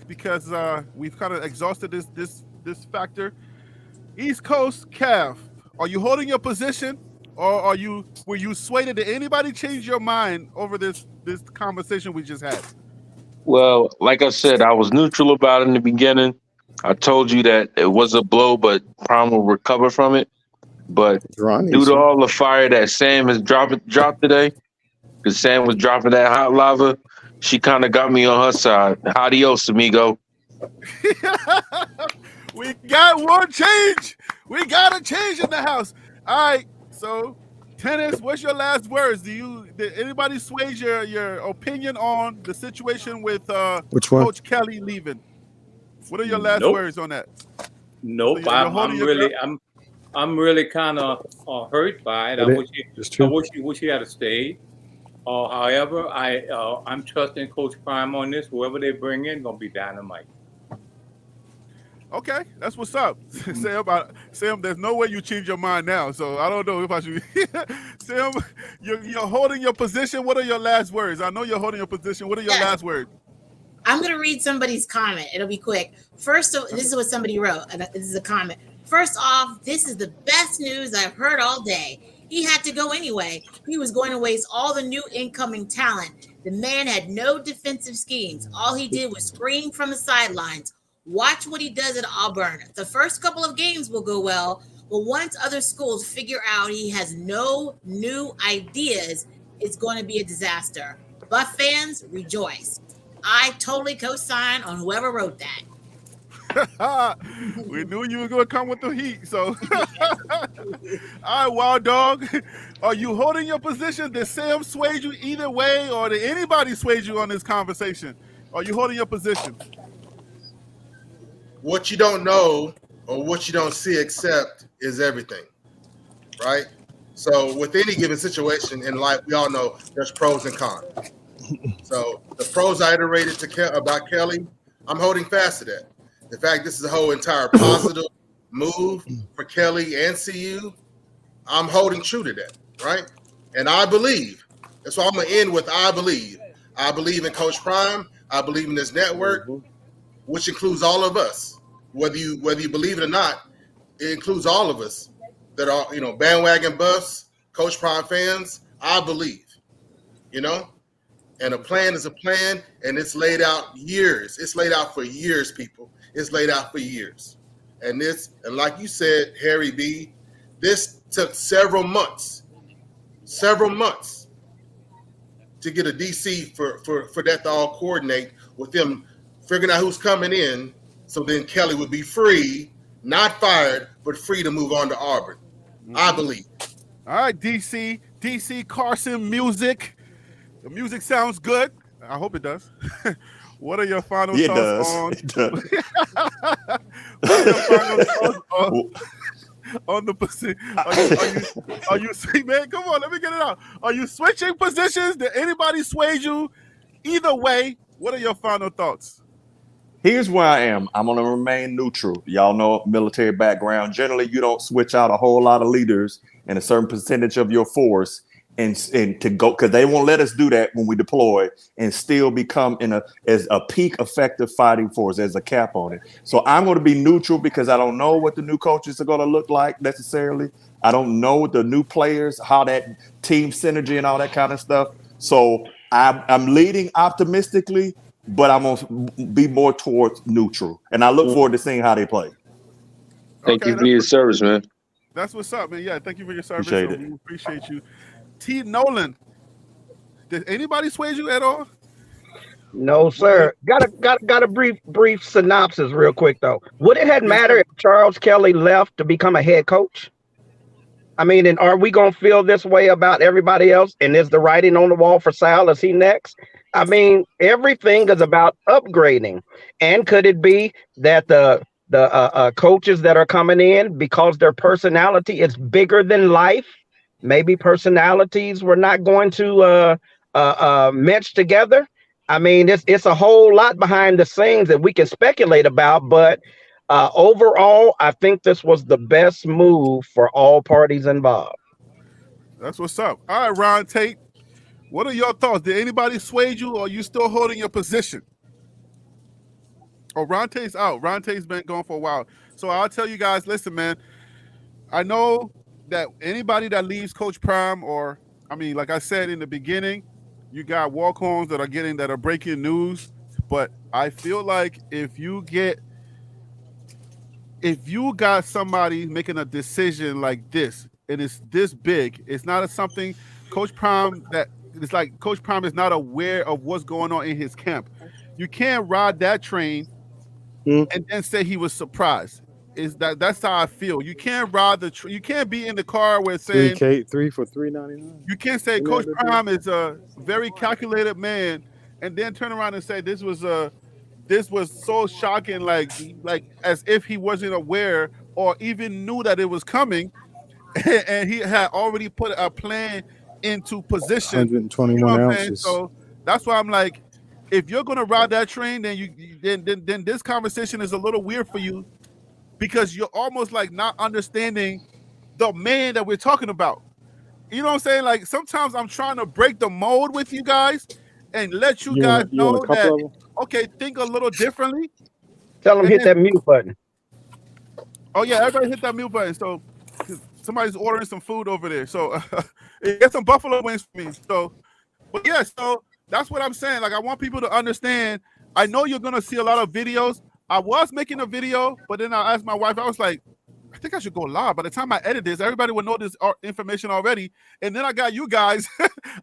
because we've kind of exhausted this this factor. East Coast Cav, are you holding your position, or were you swayed? Did anybody change your mind over this conversation we just had? Well, like I said, I was neutral about it in the beginning. I told you that it was a blow, but Prime will recover from it. But due to all the fire that Sam has dropped today, because Sam was dropping that hot lava, she kind of got me on her side. Adios, amigo. We got one change. We got a change in the house. All right. So, Tennis, what's your last words? Did anybody sway your opinion on the situation with Coach Kelly leaving? What are your last words on that? Nope. So I'm really kind of hurt by it. I wish he had stayed. However, I'm trusting Coach Prime on this. Whoever they bring in gonna be dynamite. Okay, that's what's up. Sam, there's no way you change your mind now. So I don't know if I should. Sam, you're holding your position. What are your last words? I know you're holding your position. What are your last words? I'm going to read somebody's comment. It'll be quick. First, this is what somebody wrote. This is a comment. First off, this is the best news I've heard all day. He had to go anyway. He was going to waste all the new incoming talent. The man had no defensive schemes. All he did was scream from the sidelines. Watch what he does at Auburn. The first couple of games will go well, but once other schools figure out he has no new ideas, it's going to be a disaster. Buff fans, rejoice. I totally co-sign on whoever wrote that. We knew you were going to come with the heat. So, all right, Wild Dog, are you holding your position? Did Sam sway you either way, or did anybody sway you on this conversation? Are you holding your position? What you don't know or what you don't see accept is everything, right? So with any given situation in life, we all know there's pros and cons. So the pros I iterated about Kelly, I'm holding fast to that. In fact, this is a whole entire positive move for Kelly and CU. I'm holding true to that, right? And I believe, that's why I'm going to end with I believe. I believe in Coach Prime. I believe in this network, which includes all of us. Whether you believe it or not, it includes all of us that are, bandwagon buffs, Coach Prime fans. I believe, and a plan is a plan, and it's laid out years. It's laid out for years, people. It's laid out for years. And like you said, Harry B., this took several months to get a DC for that to all coordinate with them figuring out who's coming in. So then Kelly would be free, not fired, but free to move on to Auburn. I believe. All right, DC Carson music. The music sounds good. I hope it does. What are your final thoughts on? It does. What are your final thoughts on the position? Are you man? Come on, let me get it out. Are you switching positions? Did anybody sway you? Either way, what are your final thoughts? Here's where I am. I'm going to remain neutral. Y'all know military background. Generally, you don't switch out a whole lot of leaders and a certain percentage of your force and to go, because they won't let us do that when we deploy and still become as a peak effective fighting force, as a cap on it. So I'm going to be neutral because I don't know what the new coaches are going to look like necessarily. I don't know the new players, how that team synergy and all that kind of stuff. So I'm leading optimistically, but I'm going to be more towards neutral. And I look forward to seeing how they play. Thank you for your service, man. That's what's up, man. Yeah, thank you for your service. Appreciate it. We appreciate you. T. Nolan, did anybody sway you at all? No, sir. Got a brief synopsis real quick, though. Would it have mattered if Charles Kelly left to become a head coach? I mean, and are we going to feel this way about everybody else? And is the writing on the wall for Sal? Is he next? I mean, everything is about upgrading. And could it be that the coaches that are coming in, because their personality is bigger than life, maybe personalities were not going to match together? I mean, it's a whole lot behind the scenes that we can speculate about, but overall, I think this was the best move for all parties involved. That's what's up. All right, Ron Tate, what are your thoughts? Did anybody sway you, or are you still holding your position? Oh, Ron Tate's out. Ron Tate's been gone for a while. So I'll tell you guys, listen, man. I know that anybody that leaves Coach Prime, or I mean, like I said in the beginning, you got walk-ons that are breaking news. But I feel like if you got somebody making a decision like this, and it's this big, it's not something Coach Prime that it's like Coach Prime is not aware of what's going on in his camp. You can't ride that train and then say he was surprised. That's how I feel. You can't ride you can't be in the car where saying 3 for $3.99. You can't say Coach Prime is a very calculated man and then turn around and say this was so shocking, like as if he wasn't aware or even knew that it was coming, and he had already put a plan into position. 121 ounces. So that's why I'm like, if you're gonna ride that train, then this conversation is a little weird for you, because you're almost like not understanding the man that we're talking about. You know what I'm saying? Like sometimes I'm trying to break the mold with you guys and let you guys know that okay, think a little differently. Tell them hit that mute button. Oh yeah, everybody hit that mute button. So somebody's ordering some food over there. So get some buffalo wings for me. So, but yeah, so that's what I'm saying. Like I want people to understand. I know you're gonna see a lot of videos. I was making a video, but then I asked my wife. I was like, I think I should go live. By the time I edit this, everybody will know this information already. And then I got you guys.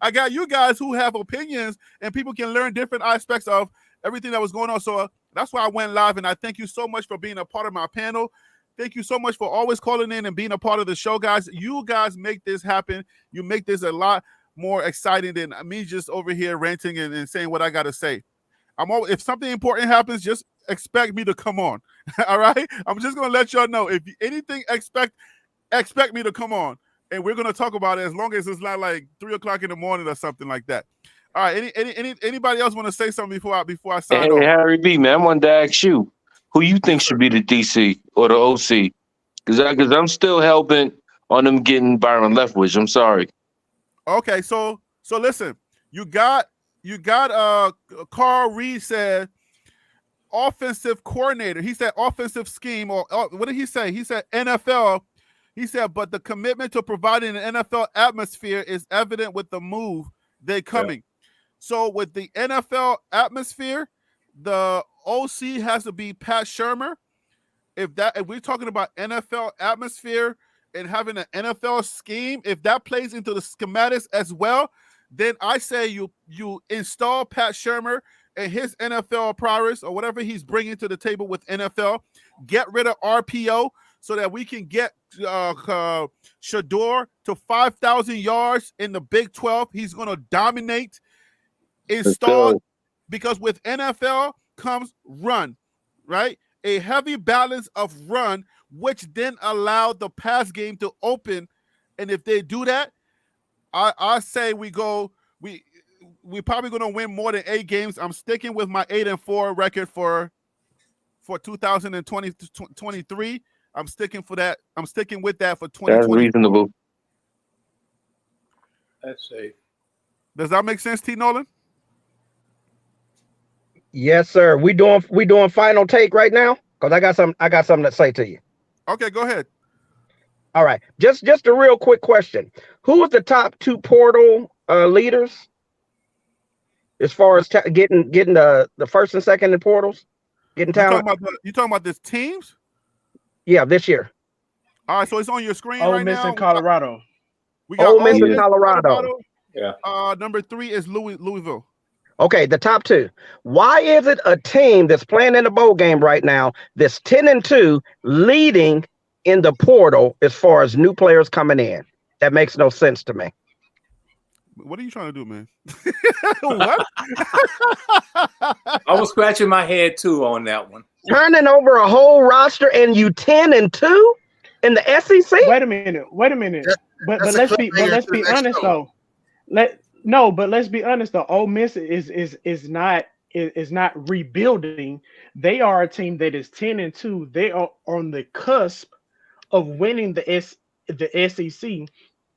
I got you guys who have opinions, and people can learn different aspects of everything that was going on. So that's why I went live. And I thank you so much for being a part of my panel. Thank you so much for always calling in and being a part of the show, guys. You guys make this happen. You make this a lot more exciting than me just over here ranting and saying what I got to say. If something important happens, just expect me to come on. All right? I'm just going to let y'all know. If anything, expect me to come on. And we're going to talk about it as long as it's not like 3 o'clock in the morning or something like that. All right. Anybody else want to say something before I sign off? Hey, Harry B, man, I wanted to ask you, who you think should be the DC or the OC? Because I'm still hell-bent on them getting Byron Leftwich. I'm sorry. Okay, so listen, you got Carl Reed said offensive coordinator. He said offensive scheme, or what did he say? He said NFL. He said, but the commitment to providing an NFL atmosphere is evident with the move they coming. Yeah. So with the NFL atmosphere, the OC has to be Pat Shurmur. If we're talking about NFL atmosphere and having an NFL scheme, if that plays into the schematics as well, then I say you install Pat Shurmur and his NFL prowess or whatever he's bringing to the table with NFL. Get rid of RPO so that we can get Shador to 5,000 yards in the Big 12. He's going to dominate. Install, because with NFL comes run, right? A heavy balance of run, which then allowed the pass game to open. And if they do that, I say we probably going to win more than 8 games. I'm sticking with my 8-4 record for 2023. I'm sticking for that. I'm sticking with that for 2020. That's reasonable. That's safe. Does that make sense, T. Nolan? Yes, sir. We doing final take right now, because I got something to say to you. Okay, go ahead. All right. Just a real quick question. Who was the top 2 portal leaders as far as getting the first and second in portals? Getting talent. You talking about this teams? Yeah, this year. All right, so it's on your screen Ole right Miss now. in Colorado. We got Ole Miss in Colorado. Yeah. Number 3 is Louisville. Okay, the top 2. Why is it a team that's playing in the bowl game right now that's 10-2 leading in the portal as far as new players coming in? That makes no sense to me. What are you trying to do, man? What? I was scratching my head too on that one. Turning over a whole roster and you 10-2 in the SEC? Wait a minute. But let's be honest though. Let's be honest though. Ole Miss is not rebuilding. They are a team that is 10-2. They are on the cusp of winning the SEC.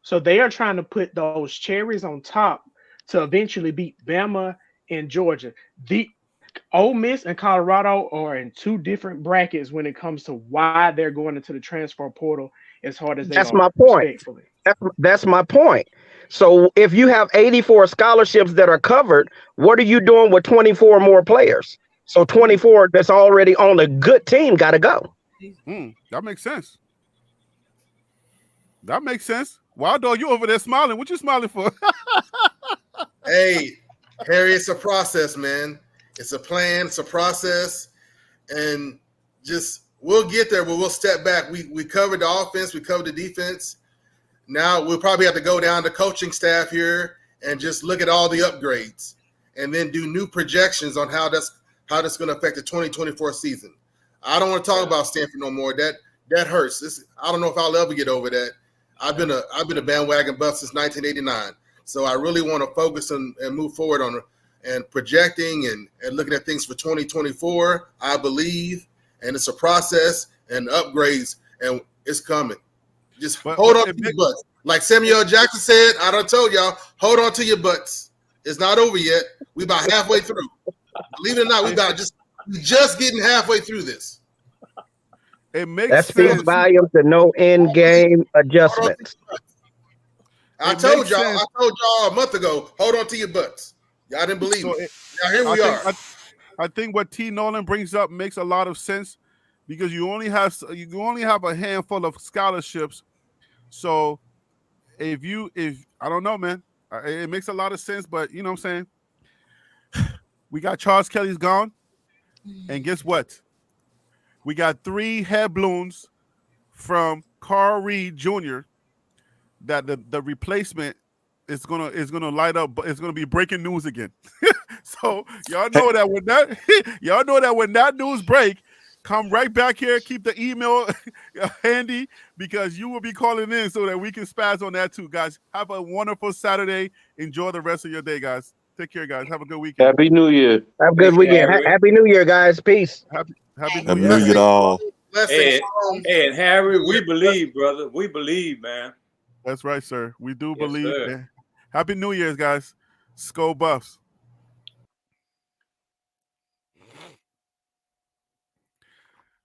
So they are trying to put those cherries on top to eventually beat Bama and Georgia. Ole Miss and Colorado are in two different brackets when it comes to why they're going into the transfer portal as hard as they That's are. my point. Respectfully. That's my point. So if you have 84 scholarships that are covered, what are you doing with 24 more players? So 24 that's already on a good team got to go. That makes sense. That makes sense. Wild dog, you over there smiling. What you smiling for? Hey, Harry, it's a process, man. It's a plan. It's a process, and just we'll get there, but we'll step back. We covered the offense. We covered the defense. Now we'll probably have to go down to coaching staff here and just look at all the upgrades, and then do new projections on how that's going to affect the 2024 season. I don't want to talk about Stanford no more. That hurts. I don't know if I'll ever get over that. I've been a bandwagon buff since 1989. So I really want to focus and move forward on and projecting and looking at things for 2024. I believe, and it's a process and upgrades, and it's coming. Just hold on to your butts. Like Samuel Jackson said, I done told y'all, hold on to your butts. It's not over yet. We about halfway through. Believe it or not, we just getting halfway through this. It makes that sense. speaks volumes to no end game adjustments. I told y'all a month ago, hold on to your butts. Y'all didn't believe me. Now here we are. I think what T. Nolan brings up makes a lot of sense because you only have a handful of scholarships. So if I don't know, man, it makes a lot of sense. But you know what I'm saying? We got Charles Kelly's gone, and guess what? We got 3 head balloons from Carl Reed Jr. that the replacement is gonna light up. It's gonna be breaking news again. So y'all know that when that news break, come right back here. Keep the email handy because you will be calling in so that we can spaz on that too, guys. Have a wonderful Saturday. Enjoy the rest of your day, guys. Take care, guys. Have a good weekend. Happy New Year. Have a good weekend. Happy New Year, guys. Peace. Happy New Year, all. Hey, and Harry, we believe, brother. We believe, man. That's right, sir. We do Yes, believe. sir. Happy New Year's, guys. Skull Buffs.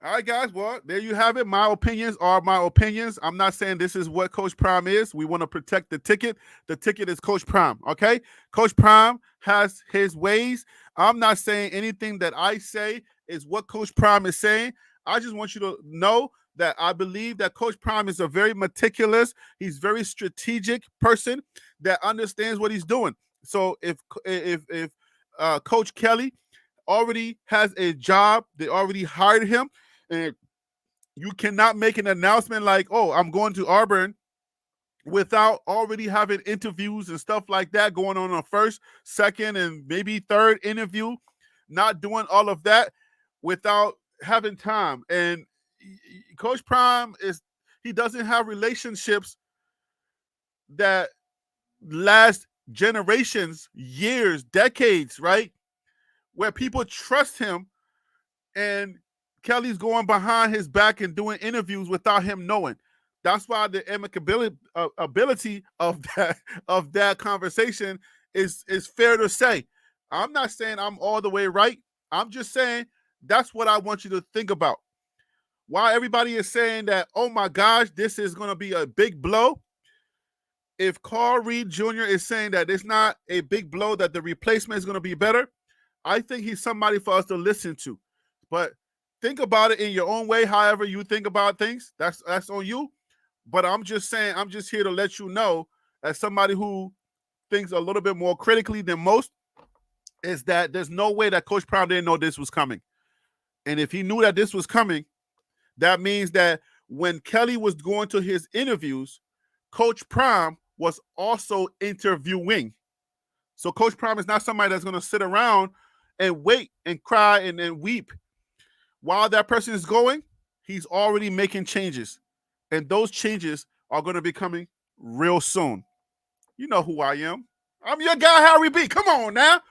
All right, guys. Well, there you have it. My opinions are my opinions. I'm not saying this is what Coach Prime is. We want to protect the ticket. The ticket is Coach Prime, okay? Coach Prime has his ways. I'm not saying anything that I say is what Coach Prime is saying. I just want you to know that I believe that Coach Prime is a very meticulous, he's very strategic person that understands what he's doing. So if Coach Kelly already has a job, they already hired him, and you cannot make an announcement like, oh, I'm going to Auburn without already having interviews and stuff like that going on first, second, and maybe third interview, not doing all of that without having time. And Coach Prime he doesn't have relationships that last generations, years, decades, right? Where people trust him, and Kelly's going behind his back and doing interviews without him knowing. That's why the ability of that conversation is fair to say. I'm not saying I'm all the way right. I'm just saying that's what I want you to think about. While everybody is saying that, oh my gosh, this is going to be a big blow, if Carl Reed Jr. is saying that it's not a big blow, that the replacement is going to be better, I think he's somebody for us to listen to. But think about it in your own way, however you think about things. That's on you. But I'm just saying, I'm just here to let you know, as somebody who thinks a little bit more critically than most, is that there's no way that Coach Prime didn't know this was coming. And if he knew that this was coming, that means that when Kelly was going to his interviews, Coach Prime was also interviewing. So Coach Prime is not somebody that's going to sit around and wait and cry and weep. While that person is going, he's already making changes. And those changes are going to be coming real soon. You know who I am. I'm your guy, Harry B. Come on now.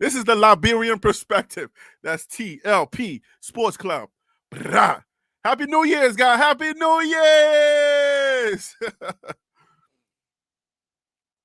This is the Liberian perspective. That's TLP Sports Club. Brah. Happy New Year's, guys. Happy New Year's.